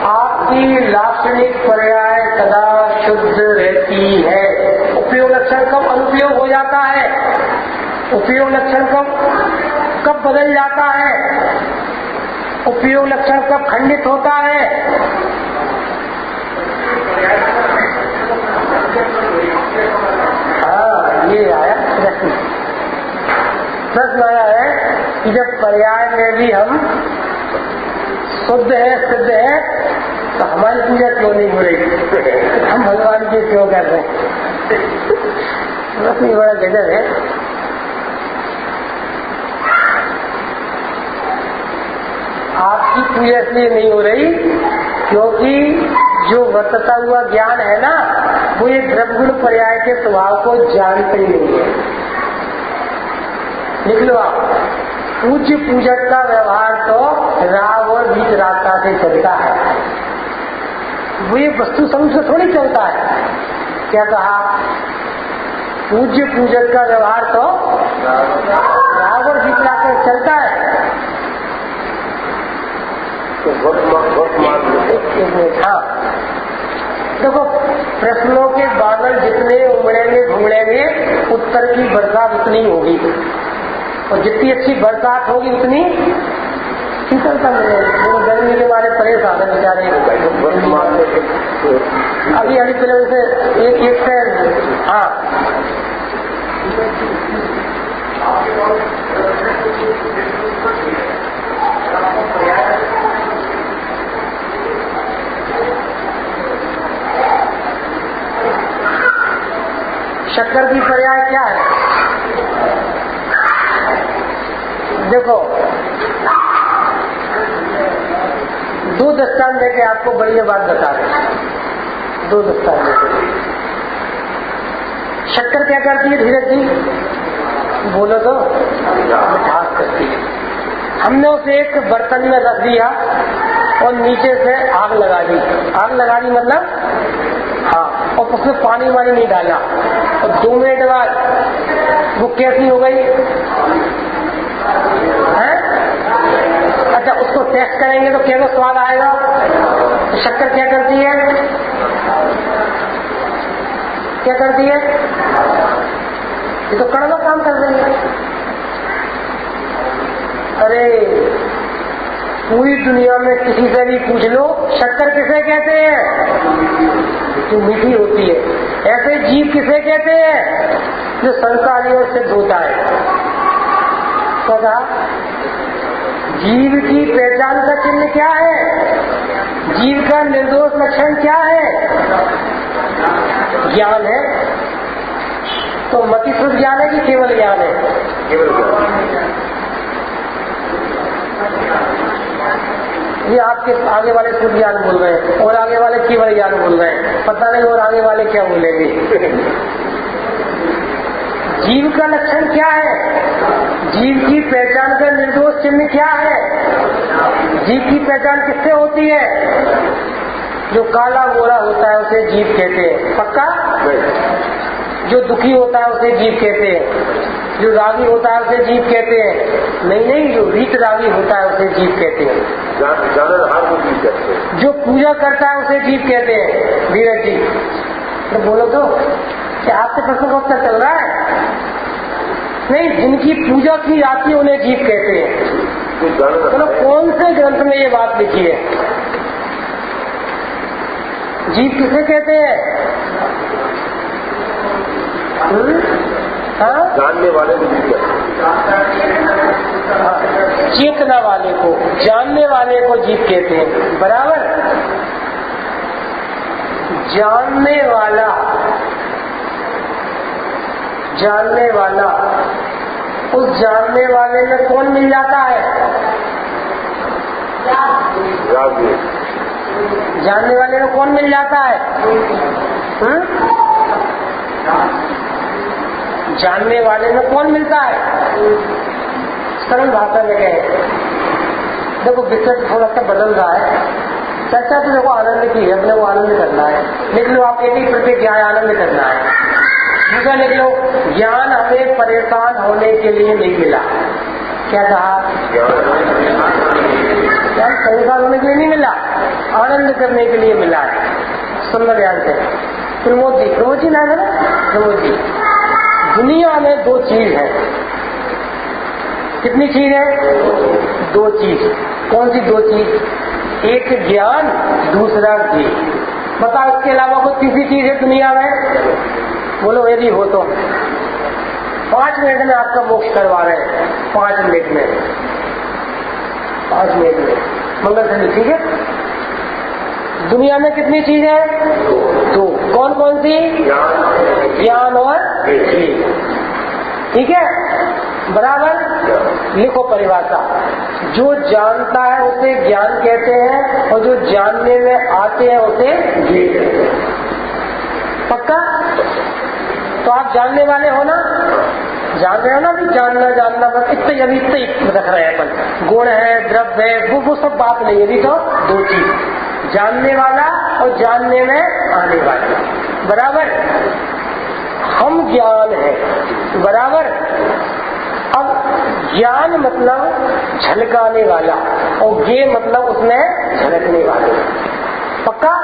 Speaker 1: आपकी लाक्षणिक पर्याय सदा शुद्ध रहती है। उपयोग लक्षण कब अनुपयोग हो जाता है, उपयोग लक्षण कब बदल जाता है, उपयोग लक्षण कब खंडित होता है? हाँ, ये आया प्रश्न आया है कि जब पर्याय में भी हम शुद्ध है, सिद्ध है, तो हमारी पूजा क्यों नहीं हो रही? हम भगवान की क्यों कर रहे हैं? प्रश्न बड़ा गजब है। आपकी पूजा इसलिए नहीं हो रही क्योंकि जो वर्तता हुआ ज्ञान है ना, वो ये द्रव्य गुण पर्याय के स्वभाव को जानते ही नहीं है। लिख लो आप, पूज्य पूजक का व्यवहार तो राग और वीतरागता से चलता है, वो ये वस्तु समझ से थोड़ी चलता है। क्या कहा? पूज्य पूजक का व्यवहार तो राग और वीतरागता से चलता है। हाँ, देखो, प्रश्नों के बादल जितने उमड़ेंगे घुमड़ेंगे, उत्तर की बरसात उतनी होगी, और जितनी अच्छी बरसात होगी उतनी शीतलता मिलेगी। वो गर्मी के मारे परेशान है बेचारे। अभी अभी फिल्म से एक से हाँ, शक्कर की पर्याय क्या है? देखो, दो दृष्टांत देके आपको बढ़िया बात बता रहे। दो दृष्टांत देके शक्कर क्या करती है? धीरज जी बोलो तो, मिठास करती है। हमने उसे एक बर्तन में रख दिया और नीचे से आग लगा दी। आग लगा दी मतलब हाँ, और उसमें पानी वानी नहीं डाला, और 2 मिनट बाद वो कैसी हो गई है? अच्छा, उसको टेस्ट करेंगे तो कैसा स्वाद आएगा? तो शक्कर क्या करती है? क्या करती है? ये तो कड़वा काम कर रही है। अरे, पूरी दुनिया में किसी से भी पूछ लो, शक्कर किसे कहते हैं? जो मीठी होती है। ऐसे जीव किसे कहते हैं? जो संसारी और सिद्ध होता है। क्या? जीव की पहचान का चिन्ह क्या है? जीव का निर्दोष लक्षण क्या है? ज्ञान है। तो मति शुद्ध ज्ञान है कि केवल ज्ञान है? केवल ज्ञान। ये आपके आगे वाले शुद्ध ज्ञान बोल रहे हैं, और आगे वाले केवल ज्ञान बोल रहे हैं। पता नहीं और आगे वाले क्या बोलेंगे। जीव का लक्षण क्या है? जीव की पहचान का निर्दोष चिन्ह क्या है? जीव की पहचान किससे होती है? जो काला गोरा होता है उसे जीव कहते हैं। पक्का? जो दुखी होता है उसे जीव कहते हैं। जो रागी होता है उसे जीव कहते हैं। नहीं, जो वीत रागी होता है उसे जीव कहते हैं। जो पूजा करता है उसे जीव कहते हैं। धीरज जी तो बोलो तो, क्या आपसे प्रश्न का उत्तर चल रहा है? नहीं, जिनकी पूजा की जाती है उन्हें जीव कहते हैं। चलो, कौन से ग्रंथ में ये बात लिखी है? जीव किसे कहते हैं?
Speaker 2: जानने वाले को जीव कहते
Speaker 1: हैं। चेतना वाले को, जानने वाले को जीव कहते हैं। बराबर? जानने वाला, जानने वाला, उस जानने वाले में कौन मिल जाता है? जानने वाले में कौन मिल जाता है? जानने वाले में कौन मिलता है? सरल भाषा में कहे, देखो विषय थोड़ा सा बदल रहा है। चर्चा तो देखो आनंद की है, अपने को आनंद करना है। लेकिन आप एक ही प्रति क्या आनंद करना है। दूसरा लिख लो, ज्ञान हमें परेशान होने के लिए नहीं मिला। क्या कहा? ज्ञान परेशान होने के लिए नहीं मिला, आनंद करने के लिए मिला है। सुनना ध्यान से। प्रमोद जी नाम है ना, प्रमोद जी। दुनिया में दो चीज है। कितनी चीज है? दो चीज। कौन सी दो चीज? एक ज्ञान, दूसरा घी। बताओ इसके अलावा कोई तीसरी चीज है दुनिया में? बोलो यदि हो तो 5 मिनट में आपका मोक्ष करवा रहे हैं। 5 मिनट में, 5 मिनट में मंगल शनि। ठीक है, दुनिया में कितनी चीज है? दो। कौन कौन सी? ज्ञान और घी। ठीक है, बराबर। लिखो परिभाषा। जो जानता है उसे ज्ञान कहते हैं और जो जानने में आते हैं उसे घी कहते हैं। पक्का? तो आप जानने वाले हो ना? जान रहे हो ना भी जानना बस इतना अभी इतना रख रहे हैं अपन। गुण है, द्रव्य है, वो सब बात नहीं है। अभी तो दो चीज, जानने वाला और जानने में आने वाला। बराबर। हम ज्ञान है। बराबर। अब ज्ञान मतलब झलकाने वाला और ये मतलब उसमें झलकने वाले। पक्का?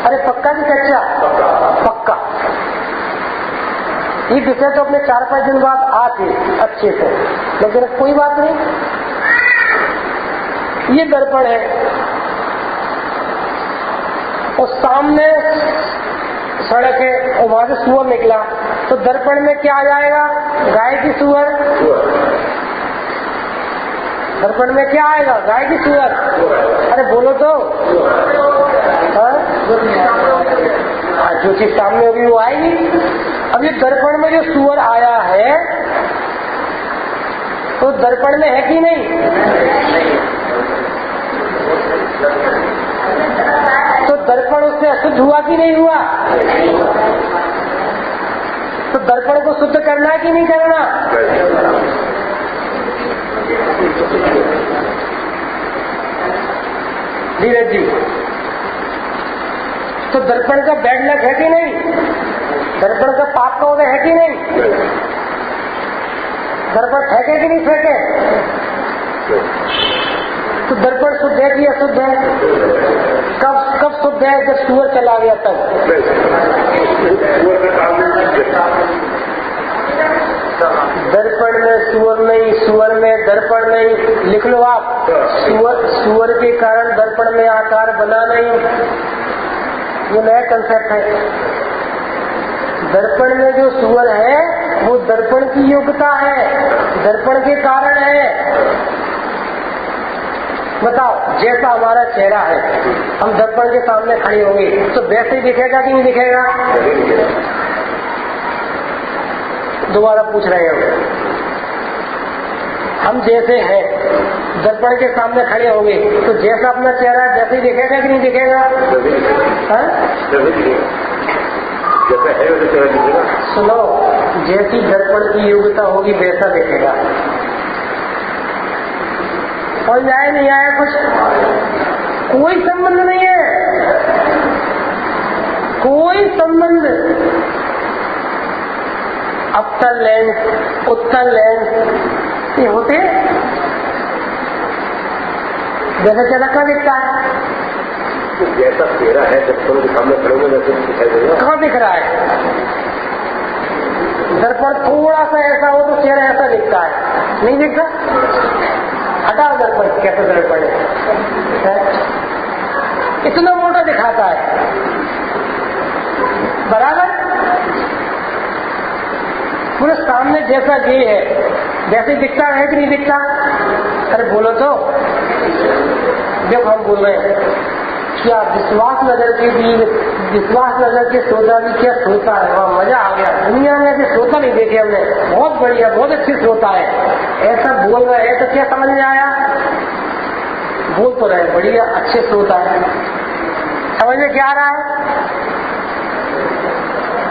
Speaker 1: अरे पक्का कि कच्चा? पक्का। ये विषय तो अपने 4-5 दिन बाद आते अच्छे से, लेकिन कोई बात नहीं। ये दर्पण है और सामने सड़क है और वहां से सुअर निकला, तो दर्पण में क्या आ जाएगा? गाय की सुअर। दर्पण में क्या आएगा? गाय की सुअर। अरे बोलो तो। हाँ, जो चीज सामने होगी वो आएगी। अब ये दर्पण में जो सुअर आया है तो दर्पण में है कि नहीं? तो दर्पण उससे अशुद्ध हुआ कि नहीं हुआ? तो दर्पण को शुद्ध करना है कि नहीं करना? धीरज जी, तो दर्पण का बैड लक है कि नहीं? दर्पण का पाप का उदय है कि नहीं? दर्पण फेंके कि नहीं फेंके? तो दर्पण शुद्ध है कि अशुद्ध है? कब शुद्ध है? जब सुअर चला गया तब। दर्पण में सुअर नहीं, सुअर में दर्पण नहीं। लिख लो आप, सुअर के कारण दर्पण में आकार बना नहीं। ये नया कंसेप्ट है। दर्पण में जो सुअर है वो दर्पण की योग्यता है, दर्पण के कारण है। बताओ, जैसा हमारा चेहरा है, हम दर्पण के सामने खड़े होंगे तो वैसे ही दिखेगा कि नहीं दिखेगा? दोबारा पूछ रहे हैं, हम जैसे हैं दर्पण के सामने खड़े होंगे तो जैसा अपना चेहरा वैसे ही दिखेगा कि नहीं दिखेगा? सुनो, जैसी दर्पण की योग्यता होगी वैसा दिखेगा। और आया नहीं आया कुछ? कोई संबंध नहीं है, कोई संबंध। अवतल लेंस, उत्तल लेंस ये होते जैसा चेहरा कहाँ दिखता है?
Speaker 2: जैसा चेहरा है दर्पण के सामने खड़े हुए वैसे दिखाई देगा।
Speaker 1: कहाँ दिख रहा है? दर्पण थोड़ा सा ऐसा हो तो चेहरा ऐसा दिखता है, नहीं दिखता? हटाओ दर्पण, कैसा दर्पण है? इतना मोटा दिखाता है। बराबर। पूरे सामने जैसा ये है वैसे दिखता है कि नहीं दिखता? अरे बोलो तो। जब हम बोल रहे हैं क्या विश्वास नगर के भी, विश्वास नगर के श्रोता भी क्या श्रोता है, वहाँ मजा आ गया। दुनिया में ऐसे श्रोता नहीं देखे हमने, बहुत बढ़िया, बहुत अच्छे श्रोता है। ऐसा बोल रहे हैं तो क्या समझ में आया? बोल तो रहे बढ़िया अच्छे श्रोता है। समझ में क्या आ रहा है?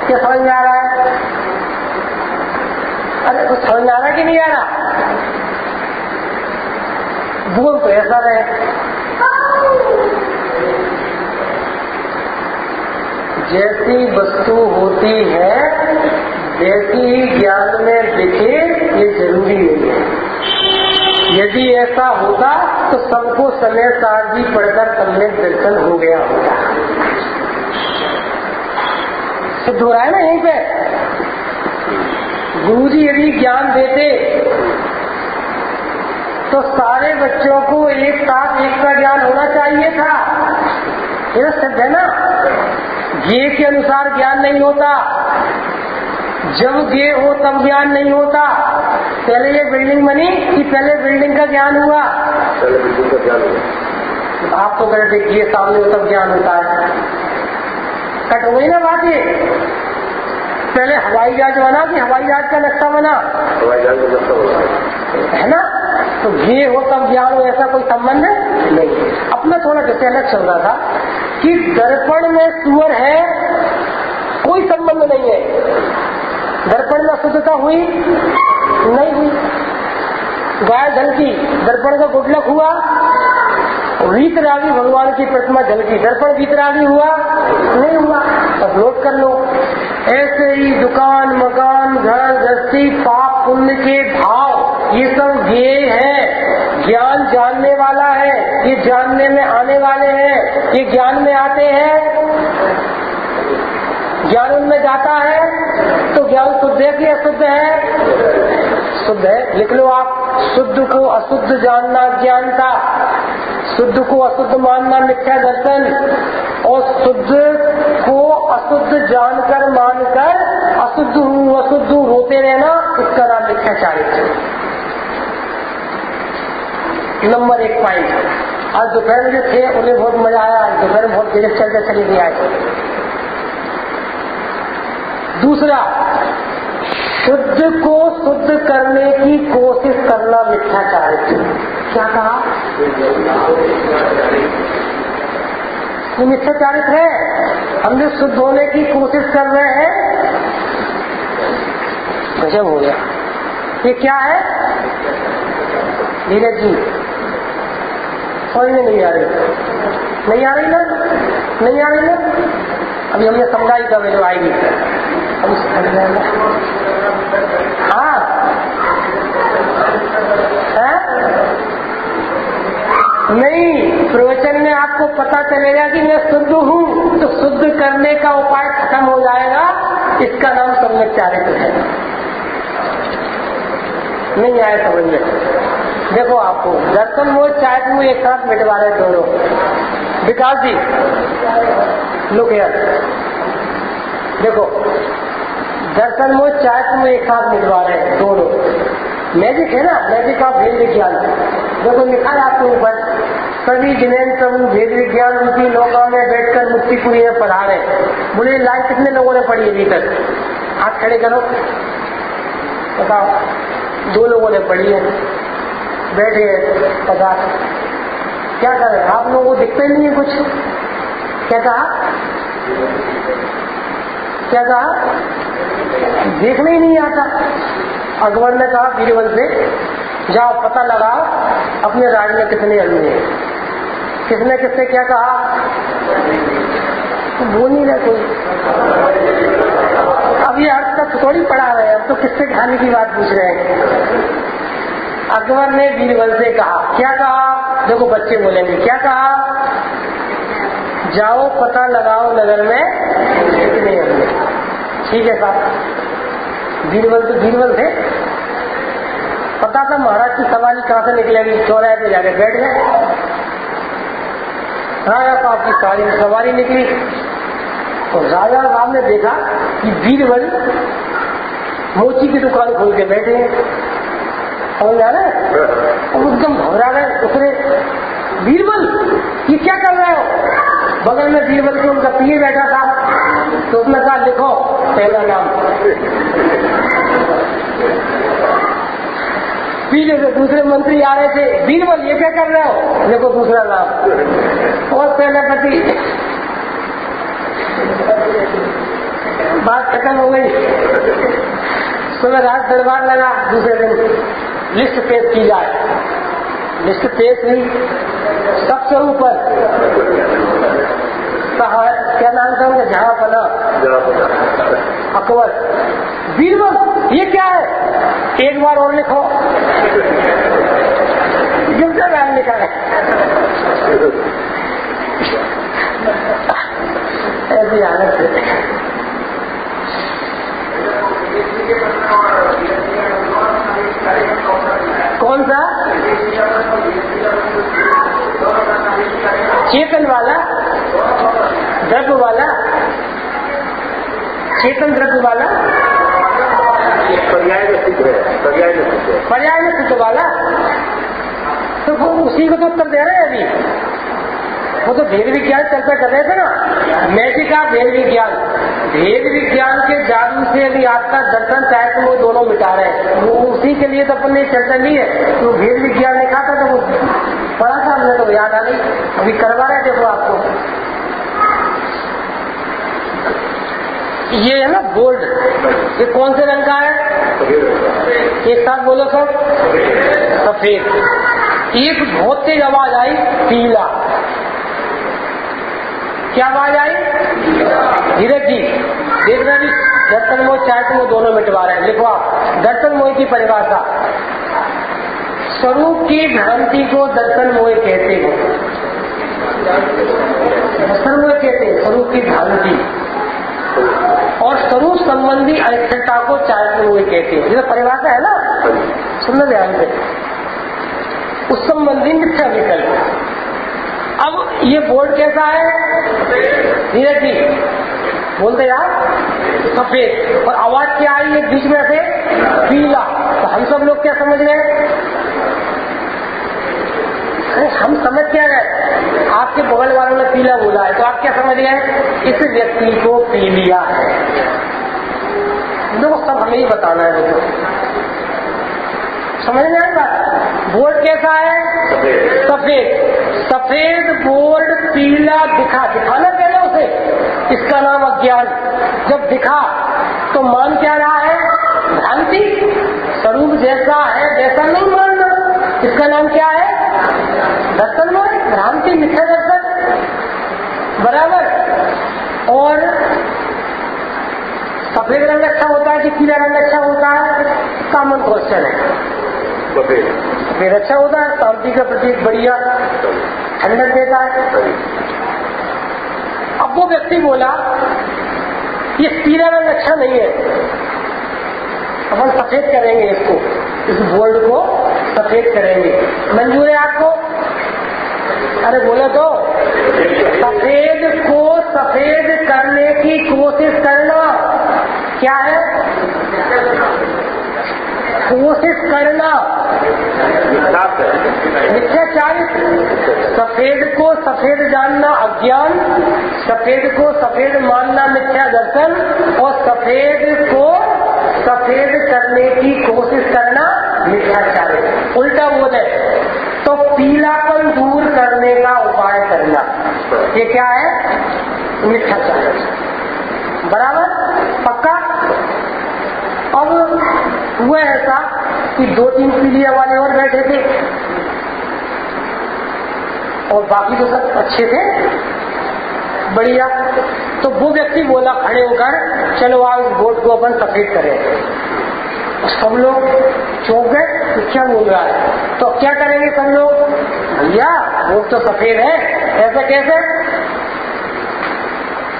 Speaker 1: क्या समझ में आ रहा है? अरे कुछ समझ में आ रहा है कि नहीं आ रहा? बोल तो ऐसा रहे। जैसी वस्तु होती है वैसी ही ज्ञान में दिखे, ये जरूरी नहीं है। यदि ऐसा होता तो सबको समय सारजी पढ़कर सम्यक दर्शन हो गया होता। सिद्ध हो रहा है ना यहीं पे। गुरुजी यदि ज्ञान देते तो सारे बच्चों को एक साथ एक का ज्ञान होना चाहिए था। ये सिद्ध है ना। ज्ञेय के अनुसार ज्ञान नहीं होता, जब ज्ञेय हो तब ज्ञान नहीं होता। पहले ये बिल्डिंग बनी कि पहले बिल्डिंग का ज्ञान हुआ?
Speaker 2: पहले बिल्डिंग का ज्ञान हुआ।
Speaker 1: आप तो कहते ज्ञेय सामने हो तब ज्ञान होता है। कट हो गई ना बात। ये पहले हवाई जहाज बना कि हवाई जहाज का नक्शा बना?
Speaker 2: हवाई जहाज का नक्शा बना
Speaker 1: है ना। तो ज्ञेय हो तब ज्ञान हो, ऐसा कोई संबंध नहीं। अपना थोड़ा जैसे अलग चल रहा था कि दर्पण में सुअर है, कोई संबंध नहीं है। दर्पण में शुद्धता हुई नहीं हुई। गाय झलकी, दर्पण का गुडलक हुआ। वीतरागी भगवान की प्रतिमा झलकी, दर्पण वीतरागी हुआ नहीं हुआ। अब नोट कर लो। ऐसे ही दुकान, मकान, घर गृहस्थी, पाप पुण्य के भाव, ये सब ज्ञेय है। ज्ञान जानने वाला है, ये जानने में आने वाले हैं, ये ज्ञान में आते हैं, ज्ञान उनमें जाता है। तो ज्ञान शुद्ध है कि अशुद्ध है? शुद्ध है। लिख लो आप। शुद्ध को अशुद्ध जानना ज्ञान था, शुद्ध को अशुद्ध मानना मिथ्या दर्शन, और शुद्ध को अशुद्ध जानकर मानकर अशुद्ध हूँ होते रहना, इसका नाम मिथ्या चारित्र। Number 1 point. आज दोपहर में जो थे उन्हें बहुत मजा आया। आज दोपहर में बहुत देर चलते चले गए आए। दूसरा, शुद्ध को शुद्ध करने की कोशिश करना मिथ्या चारित्र। क्या कहा? ये मिथ्या चारित्र है। हम जो शुद्ध होने की कोशिश कर रहे हैं, गजब हो गया। ये क्या है? धीरज जी समझ में नहीं आ रही? नहीं आ रही ना? नहीं आ रही ना? अभी हमने समझाई कब जो आएगी, अभी समझ जाएगा। हाँ है? नहीं, प्रवचन में आपको पता चलेगा कि मैं शुद्ध हूँ, तो शुद्ध करने का उपाय खत्म हो जाएगा। इसका नाम सम्यक चारित्र है। नहीं आए समझ में? देखो, आपको दर्शन मोह चारित्र में एक साथ मिटवा रहे दोनों। विकास जी लुक हियर, देखो, दर्शन मोह चारित्र में एक साथ मिटवा रहे हैं दोनों। मैजिक है ना, मैजिक ऑफ भेद विज्ञान। देखो लिखा है आपके ऊपर, सभी जिनेन प्रभु भेद विज्ञान रूपी नौका में बैठकर मुक्तिपुरी में पढ़ा रहे। बोले लाइव कितने लोगों ने पढ़ी अभी तक? हाथ खड़े करो, बताओ। 2 लोगों ने पढ़ी है, बैठे 50। क्या कर रहे हैं आप लोगों को? दिखता ही नहीं है कुछ। क्या कहा? क्या कहा? देखने ही नहीं आता। अकबर ने कहा बीरबल से, जाओ पता लगाओ अपने राज में कितने अनु हैं। किसने किससे क्या कहा? तो बोल नहीं रहे कोई। अब ये अर्थ तक थोड़ी पढ़ा रहे हैं, अब तो किससे खाने की बात पूछ रहे हैं। अकबर ने बीरबल से कहा, क्या कहा? देखो बच्चे बोलेंगे, क्या कहा? जाओ पता लगाओ नगर में कितने अनु हैं। ठीक है साहब। बीरबल तो बीरबल थे, पता था महाराज की सवारी कहां से निकलेगी। चौराहे पे जाके बैठ गए। राजा साहब की सवारी निकली तो राजा साहब ने देखा कि बीरबल मोची की दुकान खोल के बैठे हैं। समझ आ रहा है? और एकदम घबरा गए, उतरे। बीरबल ये क्या कर रहे हो? बगल में बीरबल के उनका पीए बैठा था, तो उसने कहा लिखो पहला नाम। पीछे से दूसरे मंत्री आ रहे थे, बीरबल ये क्या कर रहे हो? देखो दूसरा नाम। और सेनापति। बात खत्म हो गई। सुबह रात दरबार लगा, दूसरे दिन लिस्ट पेश की जाए। लिस्ट पेश हुई, सबसे ऊपर क्या नाम था उनका, जहांपना, अकबर, बीरबल, ये क्या है? एक बार और लिखो। दूसरा नाम लिखा है। ऐसी हालत है। कौन सा? चेतन वाला, द्रव्य वाला, चेतन द्रव्य वाला, पर्याय में सिद्ध वाला, तो वो उसी को तो उत्तर दे रहे हैं अभी। वो तो भेद विज्ञान चर्चा कर रहे थे ना, मैजिक का भेद विज्ञान, भेद विज्ञान के जादू से अभी आपका दर्शन चाहे तो वो दोनों मिटा रहे हैं। वो उसी के लिए तो अपन ने चर्चा की है। तो भेद विज्ञान लिखा था तो वो पढ़ा था हमने, तो याद आ गई, अभी करवा रहे थे वो आपको। ये है ना गोल्ड, ये कौन से रंग का है? एक साथ बोलो सब, सफेद। एक बहुत तेज आवाज आई, पीला। क्या आवाज आई? धीरज जी देख रहे हैं, दर्शन मोह चाहे तो वो दोनों मिटवा रहे हैं। लिखो आप, दर्शन मोह की परिभाषा, स्वरूप की भ्रांति को दर्शन मोह कहते हैं। दर्शन मोह कहते हैं स्वरूप की भ्रांति, और स्वरूप संबंधी अनिश्चितता को चारित्र मोह कहते हैं। ये परिभाषा है ना, सुनना ध्यान से। उस संबंधी मिथ्या विकल्प। अब ये बोर्ड कैसा है? धीरज जी बोलते यार, सफेद, और आवाज क्या आई एक बीच में से? पीला। तो हम सब लोग क्या समझ गए? हम समझ क्या गए? आपके बगल वालों ने पीला बोला है तो आप क्या समझ गए? इस व्यक्ति को पी लिया है। देखो सब हमें ही बताना है। देखो समझ में आई बात? बोर्ड कैसा है? सफेद। सफेद बोर्ड पीला दिखा, दिखाना पहले उसे, इसका नाम अज्ञान। जब दिखा तो मान क्या रहा है? भ्रांति। स्वरूप जैसा है वैसा नहीं मानना, इसका नाम क्या है? दर्शन में भ्रांति, मिथ्या दर्शन, बराबर। और सफेद रंग अच्छा होता है कि पीला रंग अच्छा होता है? कॉमन क्वेश्चन है। सफेद अच्छा होता है, शांति का प्रतीक, बढ़िया ठंडक देता है। अब वो व्यक्ति बोला ये पीला रंग अच्छा नहीं है, अपन सफेद करेंगे इसको, इस बोर्ड को सफेद करेंगे। मंजूर है आपको? अरे बोले तो, सफेद को सफेद करने की कोशिश करना क्या है? कोशिश करना मिथ्याचारित्र। सफेद को सफेद जानना अज्ञान, सफेद को सफेद मानना मिथ्या दर्शन, और सफेद को सफेद करने की कोशिश करना मिथ्याचारित्र। उल्टा बोले तो पीलापन दूर करने का उपाय करना, ये क्या है? मिथ्याचारित्र। बराबर, पक्का? अब हुआ ऐसा कि 2-3 पीलिया वाले और बैठे थे और बाकी तो सब अच्छे थे, बढ़िया। तो वो व्यक्ति बोला खड़े होकर, चलो आओ इस बोर्ड को अपन सफेद करें। सब लोग चौंक गए, तो क्या बोल रहा है? तो क्या करेंगे सब लोग? भैया वो तो सफेद है। ऐसा कैसे?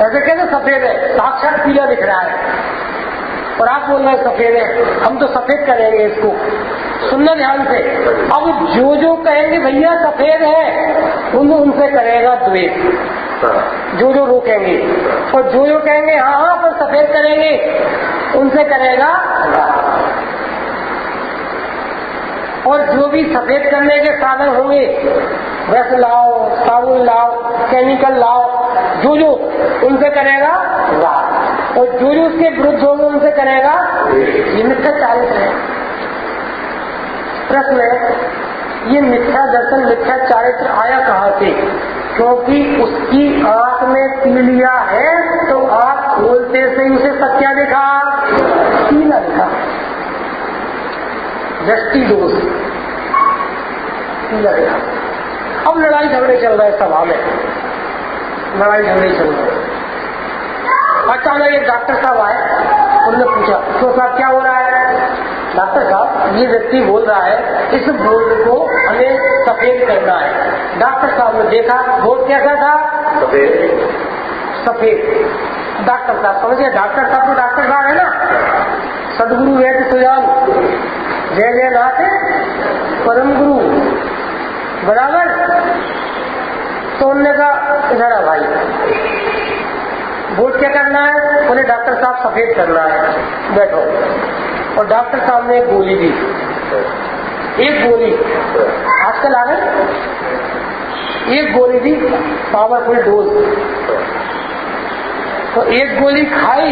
Speaker 1: ऐसे कैसे सफेद है? साक्षात पीला दिख रहा है और आप बोल रहे हैं सफेद है। हम तो सफेद करेंगे इसको। सुनना ध्यान से। अब जो कहेंगे भैया सफेद है, उनसे करेगा द्वेष, जो रोकेंगे, और जो कहेंगे हाँ हाँ पर सफेद करेंगे, उनसे करेगा राग। और जो भी सफेद करने के साधन होंगे, ब्रश लाओ, साबुन लाओ, केमिकल लाओ, जो उनसे करेगा राग, और जो उसके विरुद्ध होंगे उनसे करेगा। ये मिथ्याचारित्र है। प्रश्न है, ये मिथ्या दर्शन मिथ्या चारित्र आया कहाँ से? क्योंकि उसकी आंख में पी लिया है तो आंख खोलते से ही उसे सत्या दिखा, पीला दिखा, दृष्टि दोष, पीला दिखा। अब लड़ाई झगड़े चल रहे सभा में, लड़ाई झगड़े चल रहे। अचानक एक डॉक्टर साहब आए, उन्होंने पूछा तो साहब क्या हो रहा है? डॉक्टर साहब ये व्यक्ति बोल रहा है इस बोर्ड को हमें सफेद करना है। डॉक्टर साहब ने देखा बोर्ड कैसा था? सफेद। डॉक्टर साहब समझिए, डॉक्टर साहब तो डॉक्टर साहब है ना, सदगुरु वैद्य सुजान जय जय नाथ परम गुरु, बराबर। तो उन्होंने कहा इधर आ भाई, बोर्ड क्या करना है? बोले डॉक्टर साहब सफेद करना है, बैठो। और डॉक्टर साहब ने एक गोली दी, एक गोली आजकल आ गई, एक गोली दी, पावरफुल डोज। तो एक गोली खाई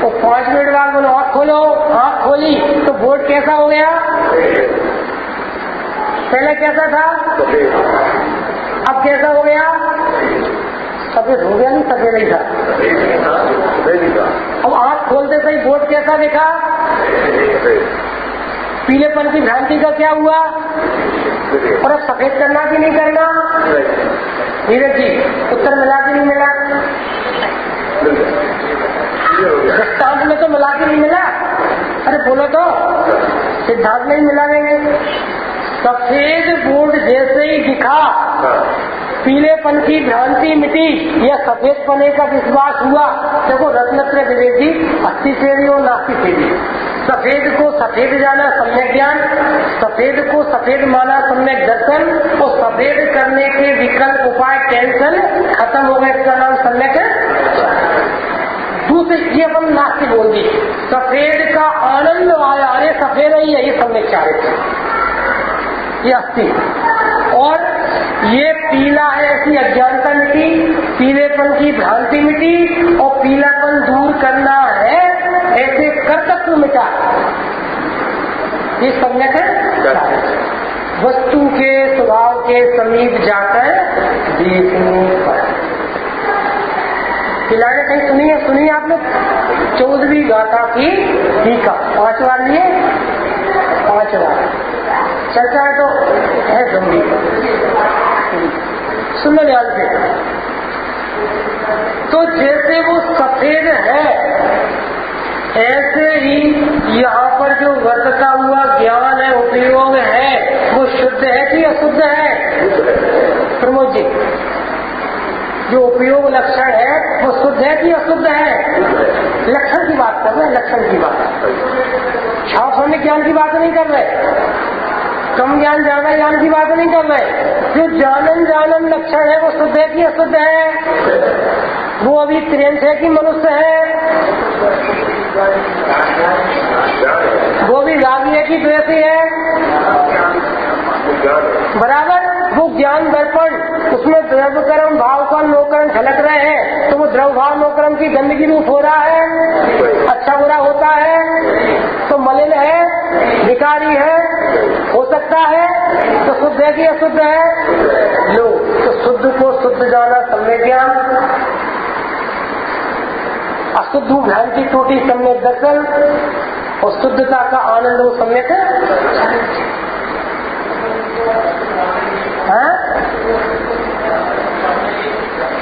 Speaker 1: तो 5 मिनट बाद बोलो आँख खोलो, आँख खोली तो बोर्ड कैसा हो गया? पहले कैसा था? अब कैसा हो गया? सफेद हो गया, नहीं सफेद ही था। अब आँख खोलते सही बोर्ड कैसा देखा? पीलेपन की भ्रांति का क्या हुआ? और अब सफेद करना कि नहीं करना? नीरज जी उत्तर मिला कि नहीं मिला? दृष्टांत में तो मिला कि नहीं मिला? अरे बोलो तो, सिद्धांत में ही मिला देंगे। सफेद बोर्ड जैसे ही दिखा पीलेपन की भ्रांति मिटी या सफेद पने का विश्वास हुआ। देखो रत्नत्रय विवेक जी 80 फेरी और 89 फेरी। सफेद को सफेद जाना सम्यक ज्ञान, सफेद को सफेद माना सम्यक दर्शन, और सफेद करने के विकल्प उपाय टेंशन खत्म हो गए, इसका नाम सम्यक। दूसरी ये अपन नास्तिक बोल दी, सफेद का आनंद आया, अरे सफेद ही है, ये सम्यक चारित्र, ये 80। और ये पीला है, ऐसी अज्ञानता मिटी, पीलेपन की भ्रांति मिटी, और पीलापन दूर करना है ऐसे कर्तव्य मिटा, ये सम्यक है। वस्तु के स्वभाव के समीप जाकर देखने पर खिलाने कहीं सुनी है? सुनी आपने 14वीं गाथा की टीका 5 बार लिए, 5 बार चर्चा है तो है गंभीर, सुन लो ध्यान से। तो जैसे वो सफेद है ऐसे ही यहाँ पर जो वर्तता हुआ ज्ञान है, उपयोग है, वो शुद्ध है कि अशुद्ध है? प्रमोद जी, जो उपयोग लक्षण है वो शुद्ध है कि अशुद्ध है? लक्षण की बात कर रहे हैं, लक्षण की बात। छाप होने ज्ञान की बात नहीं कर रहे, कम ज्ञान ज्यादा ज्ञान की बात नहीं कर रहे। जो जानन लक्षण है वो शुद्ध है कि अशुद्ध है? वो अभी त्रियंश है कि मनुष्य है? वो भी रागी है कि द्वेषी है? बराबर। वो ज्ञान दर्पण, उसमें द्रव्य कर्म भाव कर्म लोक कर्म झलक रहे हैं, तो वो द्रव्य भाव लोक कर्म की गंदगी रूप हो रहा है, अच्छा बुरा होता है, तो मलिन है, विकारी है, हो सकता है, तो शुद्ध है कि अशुद्ध है? लो, तो शुद्ध को शुद्ध जाना सम्यक ज्ञान, अशुद्ध भ्रांति टूटी सम्यक दर्शन, और शुद्धता का आनंद हो सम्यक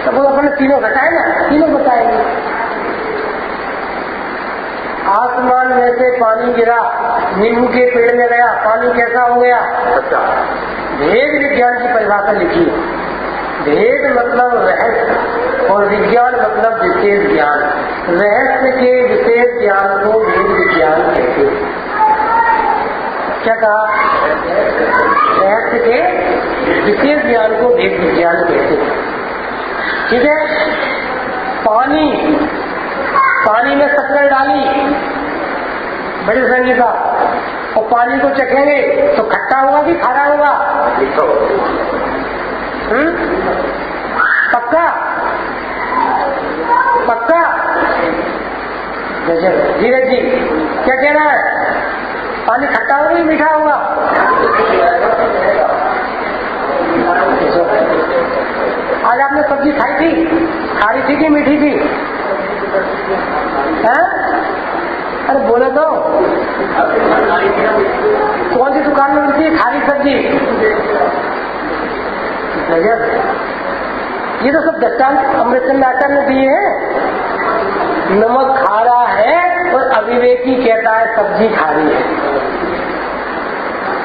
Speaker 1: तो वो अपने तीनों घटाए ना, तीनों बताएंगे। आसमान में से पानी गिरा, नींबू के पेड़ में गया, पानी कैसा हो गया? भेद विज्ञान की परिभाषा लिखी है। भेद मतलब रहस्य और विज्ञान मतलब विशेष ज्ञान। रहस्य के विशेष ज्ञान को भेद विज्ञान कहते हैं। क्या कहा? रहस्य के विशेष ज्ञान को भेद विज्ञान कहते हैं। ठीक है। पानी में शक्कर डाली बड़ी संगीता, और पानी को चखेंगे तो खट्टा होगा कि खारा होगा? पक्का पक्का? गजब। धीरज जी क्या कह रहा है? पानी खट्टा होगा कि मीठा होगा? आज आपने सब्जी खाई थी, खारी थी कि मीठी थी? अरे बोले तो, कौन सी दुकान में मिलती है खारी सब्जी? गजब। ये तो सब दृष्टांत अमृतचंद्र आचार्य ने दिए हैं। नमक खारा है और अविवेकी कहता है सब्जी खारी है।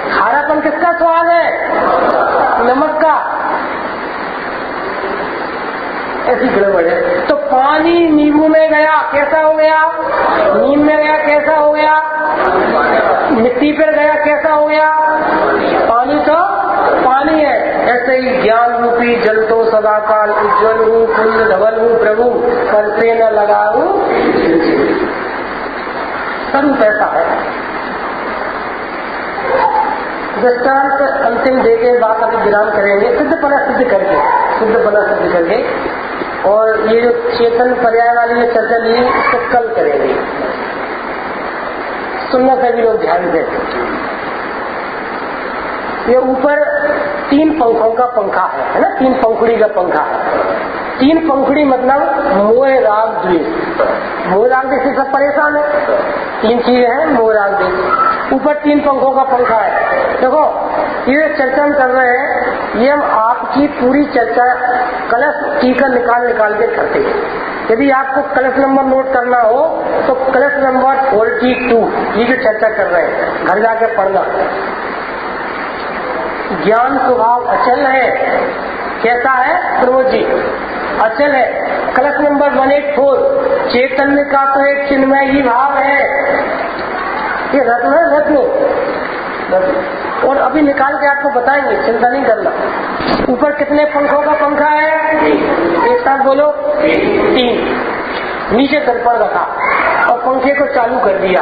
Speaker 1: खारापन किसका स्वाद है? नमक का। ऐसी गड़बड़ है। तो पानी नींबू में गया कैसा हो गया? नीम में गया कैसा हो गया? मिट्टी पर गया कैसा हो गया? पानी तो पानी है। ऐसे ही ज्ञान रूपी जल तो सदाकाल उज्ज्वल हूँ, कुंज धवल हूँ प्रभु, कर से न लगाऊं स्वरूप ऐसा है। दृष्टांत अंतिम देके बात अभी विराम करेंगे, सिद्धपना सिद्ध करके और ये जो चेतन पर्याय वाली ये चर्चा ली इसको कल करेंगे। सुनना सभी लोग ध्यान दें। ये ऊपर 3 पंखों का पंखा है ना, 3 पंखुड़ी का पंखा है। 3 पंखुड़ी मतलब मोह राग द्वेष। मोह राग द्वेष से सब परेशान है। 3 चीजें हैं, मोह राग द्वेष। ऊपर 3 पंखों का पंखा है। देखो ये चर्चा हम कर रहे हैं, ये हम आपकी पूरी चर्चा कलश टीका निकाल के करते हैं। यदि आपको कलश नंबर नोट करना हो तो कलश नंबर 42 ये जो चर्चा कर रहे हैं घर जाके पढ़ना। ज्ञान स्वभाव अचल है। कैसा है प्रमोद जी? अचल है। कलश नंबर 184 चैतन्य का तो एक चिन्मय ही भाव है। ये रत्न है, रत्न। और अभी निकाल के आपको बताएंगे, चिंता नहीं करना। ऊपर कितने पंखों का पंखा है? एक साथ बोलो। 3। नीचे दर्पण रखा और पंखे को चालू कर दिया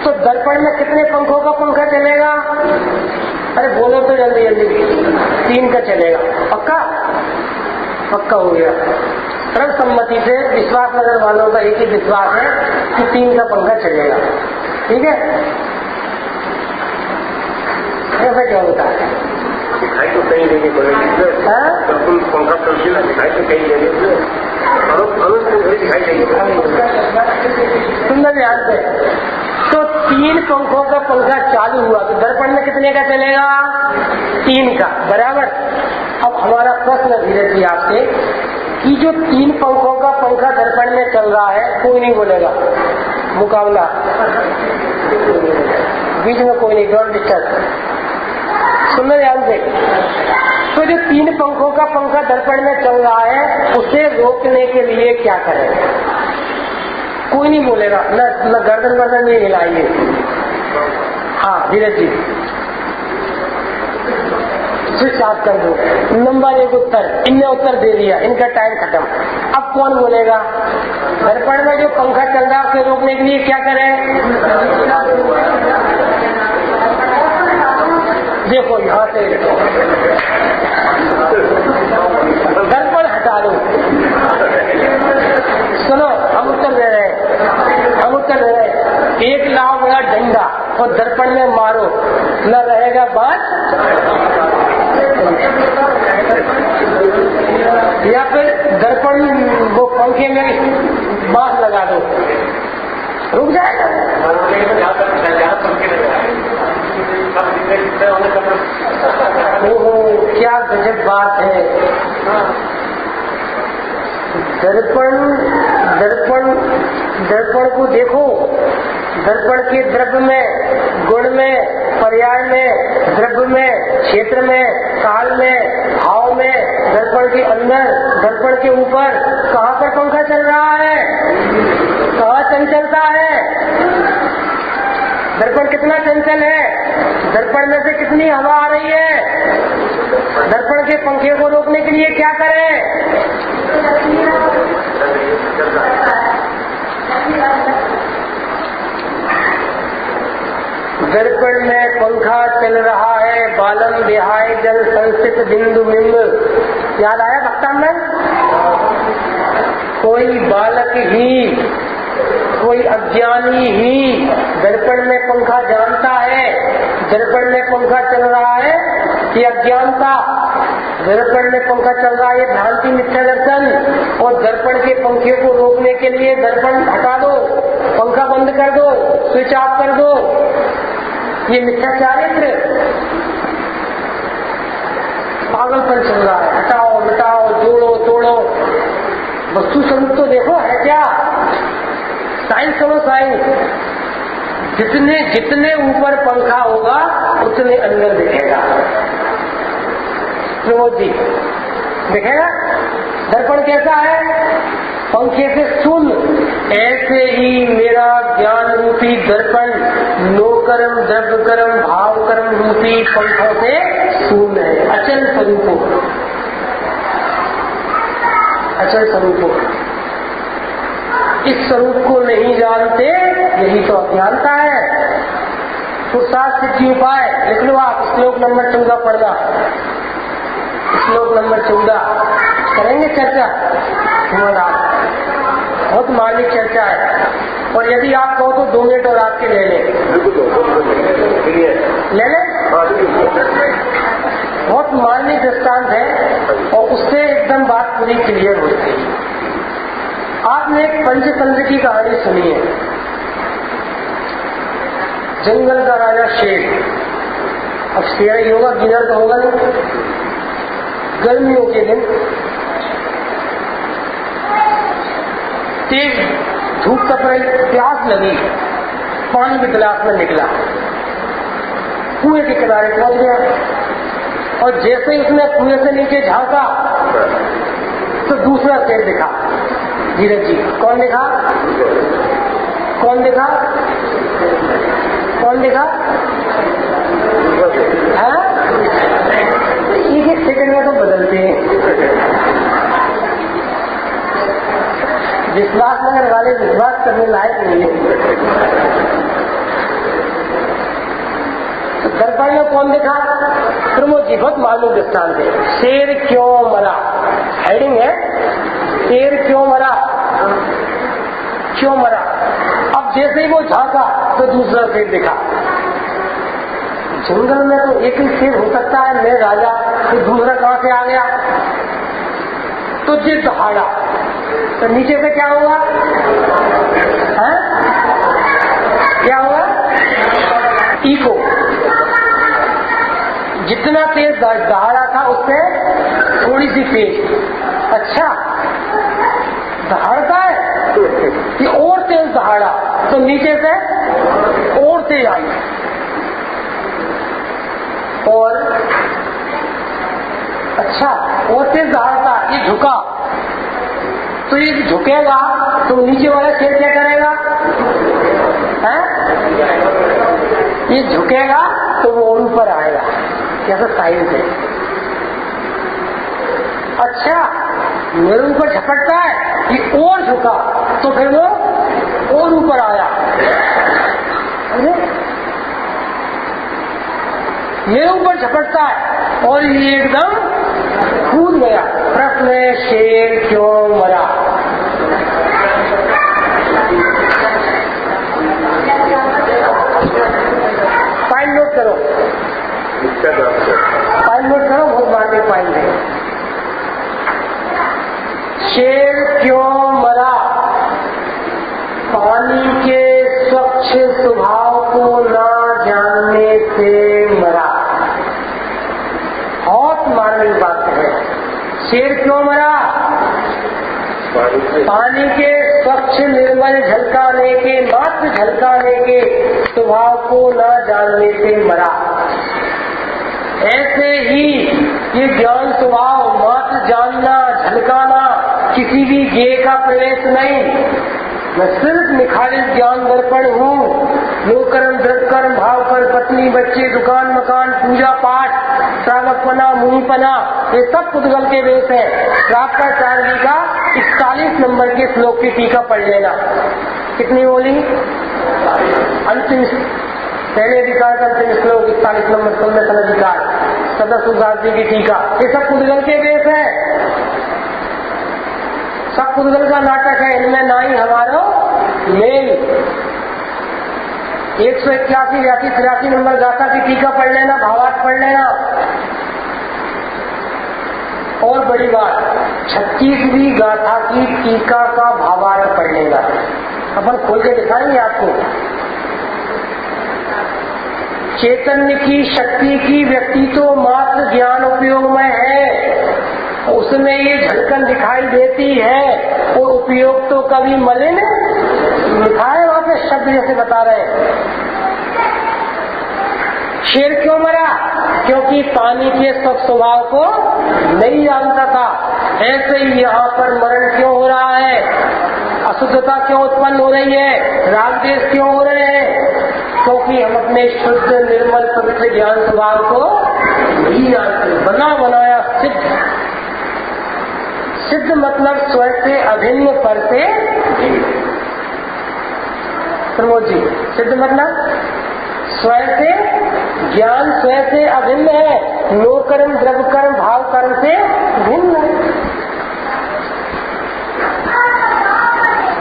Speaker 1: तो दर्पण में कितने पंखों का पंखा चलेगा? अरे बोलो तो जल्दी जल्दी। 3 का चलेगा। पक्का हो गया। सर्वसम्मति से विश्वास नगर वालों का एक ही विश्वास है कि 3 का पंखा चलेगा। ठीक है? ऐसा क्या होता है?
Speaker 2: दिखाई तो कहीं देनी पड़ेगी। पंखा चलती है, दिखाई तो कहीं देनी दिखाई देगी।
Speaker 1: सुंदर ध्यान से। तो 3 पंखों का पंखा चालू हुआ तो दर्पण में कितने का चलेगा? 3 का। बराबर। अब हमारा प्रश्न धीरज जी आपसे कि जो 3 पंखों का पंखा दर्पण में चल रहा है, कोई नहीं बोलेगा, मुकाबला बीच में कोई नहीं, डोंट डिस्टर्ब। सुनना ध्यान से। तो जो 3 पंखों का पंखा दर्पण में चल रहा है उसे रोकने के लिए क्या करें? कोई नहीं बोलेगा, न गर्दन नहीं हिलाएंगे। हाँ धीरज जी स्विच ऑफ कर दो। नंबर 1 उत्तर, इनने उत्तर दे दिया, इनका टाइम खत्म। अब कौन बोलेगा? दर्पण में जो पंखा चल रहा है उसे रोकने के लिए क्या करें? देखो यहाँ से दर्पण हटा दो। सुनो हम उत्तर दे रहे हैं। एक लाओ बड़ा डंडा और दर्पण में मारो, न रहेगा बात। या फिर दर्पण वो पंखे में बांस लगा दो, रुक जाएगा। ओहो क्या गजब बात है। दर्पण को देखो। दर्पण के द्रव्य में, गुण में, पर्याय में, द्रव्य में, क्षेत्र में, काल में, भाव में, दर्पण के अंदर, दर्पण के ऊपर कहाँ पर पंखा चल रहा है? कहाँ चंचलता है? दर्पण कितना चंचल है? दर्पण में से कितनी हवा आ रही है? दर्पण के पंखे को रोकने के लिए क्या करें? दर्पण में पंखा चल रहा है, बालम विहाय जल संस्थित बिंदु बिंब। याद आया भक्तांगन? कोई बालक ही, कोई अज्ञानी ही दर्पण में पंखा जानता है। दर्पण में पंखा चल रहा है ये अज्ञानता, दर्पण में पंखा चल रहा है ये भ्रांति मिथ्या दर्शन। और दर्पण के पंखे को रोकने के लिए दर्पण हटा दो, पंखा बंद कर दो, स्विच ऑफ कर दो, ये मिथ्या चारित्र, पागलपन चल रहा है। हटाओ मिटाओ, जोड़ो तोड़ो, वस्तु स्वरूप तो देखो है क्या। साइंस करो साइंस। जितने जितने ऊपर पंखा होगा उतने अंदर दिखेगा। प्रमोद जी दिखेगा। दर्पण कैसा है? पंखे से शून्य। ऐसे ही मेरा ज्ञान रूपी दर्पण नोकर्म द्रव्य कर्म भाव कर्म रूपी पंखों से शून्य है। अचल स्वरूप, अचल स्वरूप। इस स्वरूप को नहीं जानते, यही तो अज्ञानता है। पुरुषार्थ सिद्धि उपाय लिख लो आप। श्लोक नंबर 14 पढ़ना। श्लोक नंबर 14 करेंगे चर्चा। बहुत मार्मिक चर्चा है। और यदि आप कहो तो 2 मिनट और आपके ले लें। ले लें। बहुत मार्मिक दृष्टांत है और उससे एकदम बात पूरी क्लियर होती है। आपने एक पंचतंत्र की कहानी सुनी है। जंगल का राजा शेर। अब शेर ही होगा, गिनर तो होगा नहीं। गर्मियों के दिन तेज धूप तप रही, प्यास लगी, पानी के गिलास में निकला, कुएं के किनारे पहुंच गया और जैसे ही उसने कुएं से नीचे झांका तो दूसरा शेर दिखा। धीरज जी कौन दिखा? कौन दिखा? कौन दिखा? एक एक सेकंड में तो बदलते हैं। विश्वास नगर वाले विश्वास करने लायक नहीं है। तो दर्पण में कौन दिखा? प्रमोद जी बहुत मालूम दृष्टांत है। शेर क्यों मरा? हेडिंग है शेर क्यों मरा? क्यों मरा? अब जैसे ही वो झांका तो दूसरा शेर दिखा। जंगल में तो एक ही शेर हो सकता है, मैं राजा, तो दूसरा कहां से आ गया? तो ये दहाड़ा तो नीचे से क्या हुआ? है? क्या हुआ? इको। जितना तेज दहाड़ा था उससे थोड़ी सी तेज। अच्छा दहाड़ता है कि और तेज दहाड़ा तो नीचे से और तेज आई। और अच्छा और तेज दहाड़ता, ये झुका तो ये झुकेगा तो नीचे वाला शेर क्या करेगा? है? ये झुकेगा तो वो ऊपर आएगा। कैसा साइंस है। अच्छा मेरे ऊपर झपटता है कि और झुका तो फिर वो और ऊपर आया। मेरे ऊपर झपटता है और ये एकदम कूद गया। प्रश्न है शेर क्यों मरा? फाइल नोट करो, फाइल नोट करो, बहुत बार में फाइल है। शेर क्यों मरा? पानी के स्वच्छ स्वभाव को ना जानने से मरा। बहुत मार्मिक बात है। शेर क्यों मरा? पानी के स्वच्छ निर्मल झलकाने के, मात्र झलकाने के स्वभाव को न जानने से मरा। ऐसे ही ये ज्ञान स्वभाव मात्र जानना झलकाना किसी भी ज्ञेय का प्रवेश नहीं। मैं सिर्फ निखालित ज्ञान दर्पण हूँ। लोकर्म द्रव्यकर्म भाव कर पत्नी बच्चे दुकान मकान पूजा पाठ श्रावकपना मुनिपना ये सब पुद्गल के वेश है। प्राप्ताचार्य जी का 41 नंबर के श्लोक की टीका पढ़ लेना। कितनी बोली? अंतिम पहले अधिकार का अंतिम श्लोक 41 नंबर संरक्षण अधिकार सदस्य की टीका। ये सब पुद्गल के वेश है। सब पुद्गल का नाटक है। इनमें ना ही हमारा मेल। 181 83 नंबर गाथा की टीका पढ़ लेना, भावार्थ पढ़ लेना। और बड़ी बात 36वीं गाथा की टीका का भावार्थ पढ़ लेना। अपन खोल के दिखाएंगे आपको। चैतन्य की शक्ति की व्यक्ति तो मात्र ज्ञान उपयोग में है। उसमें ये झलकन दिखाई देती है और उपयोग तो कभी मलिन लिखा है वहां पे शब्द जैसे बता रहे हैं। शेर क्यों मरा? क्योंकि पानी के सब स्वभाव को नहीं जानता था। ऐसे ही यहाँ पर मरण क्यों हो रहा है, अशुद्धता क्यों उत्पन्न हो रही है, राग द्वेष क्यों हो रहे हैं? क्योंकि हम अपने शुद्ध निर्मल पवित्र ज्ञान स्वभाव को नहीं जानते। बना बनाया सिद्ध मतलब स्वयं से अभिन्न पर से प्रमोद जी, सिद्ध मतलब स्वयं से ज्ञान स्वयं से अभिन्न है, नो कर्म द्रव्य कर्म भाव कर्म से भिन्न है,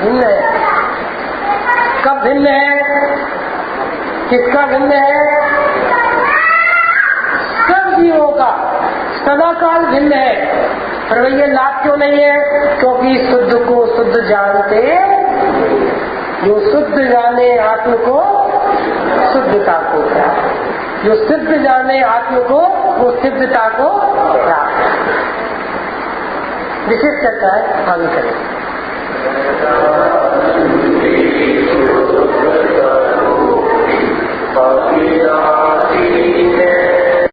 Speaker 1: भिन्न है। कब भिन्न है, किसका भिन्न है? सब जीवों का सदाकाल भिन्न है। पर ये लाभ क्यों नहीं है? क्योंकि शुद्ध को शुद्ध जानते, जो शुद्ध जाने आत्म को शुद्धता को प्राप्त, जो सिद्ध जाने आत्म को वो सिद्धता को प्राप्त। विशेष चर्चा है, आगे करें।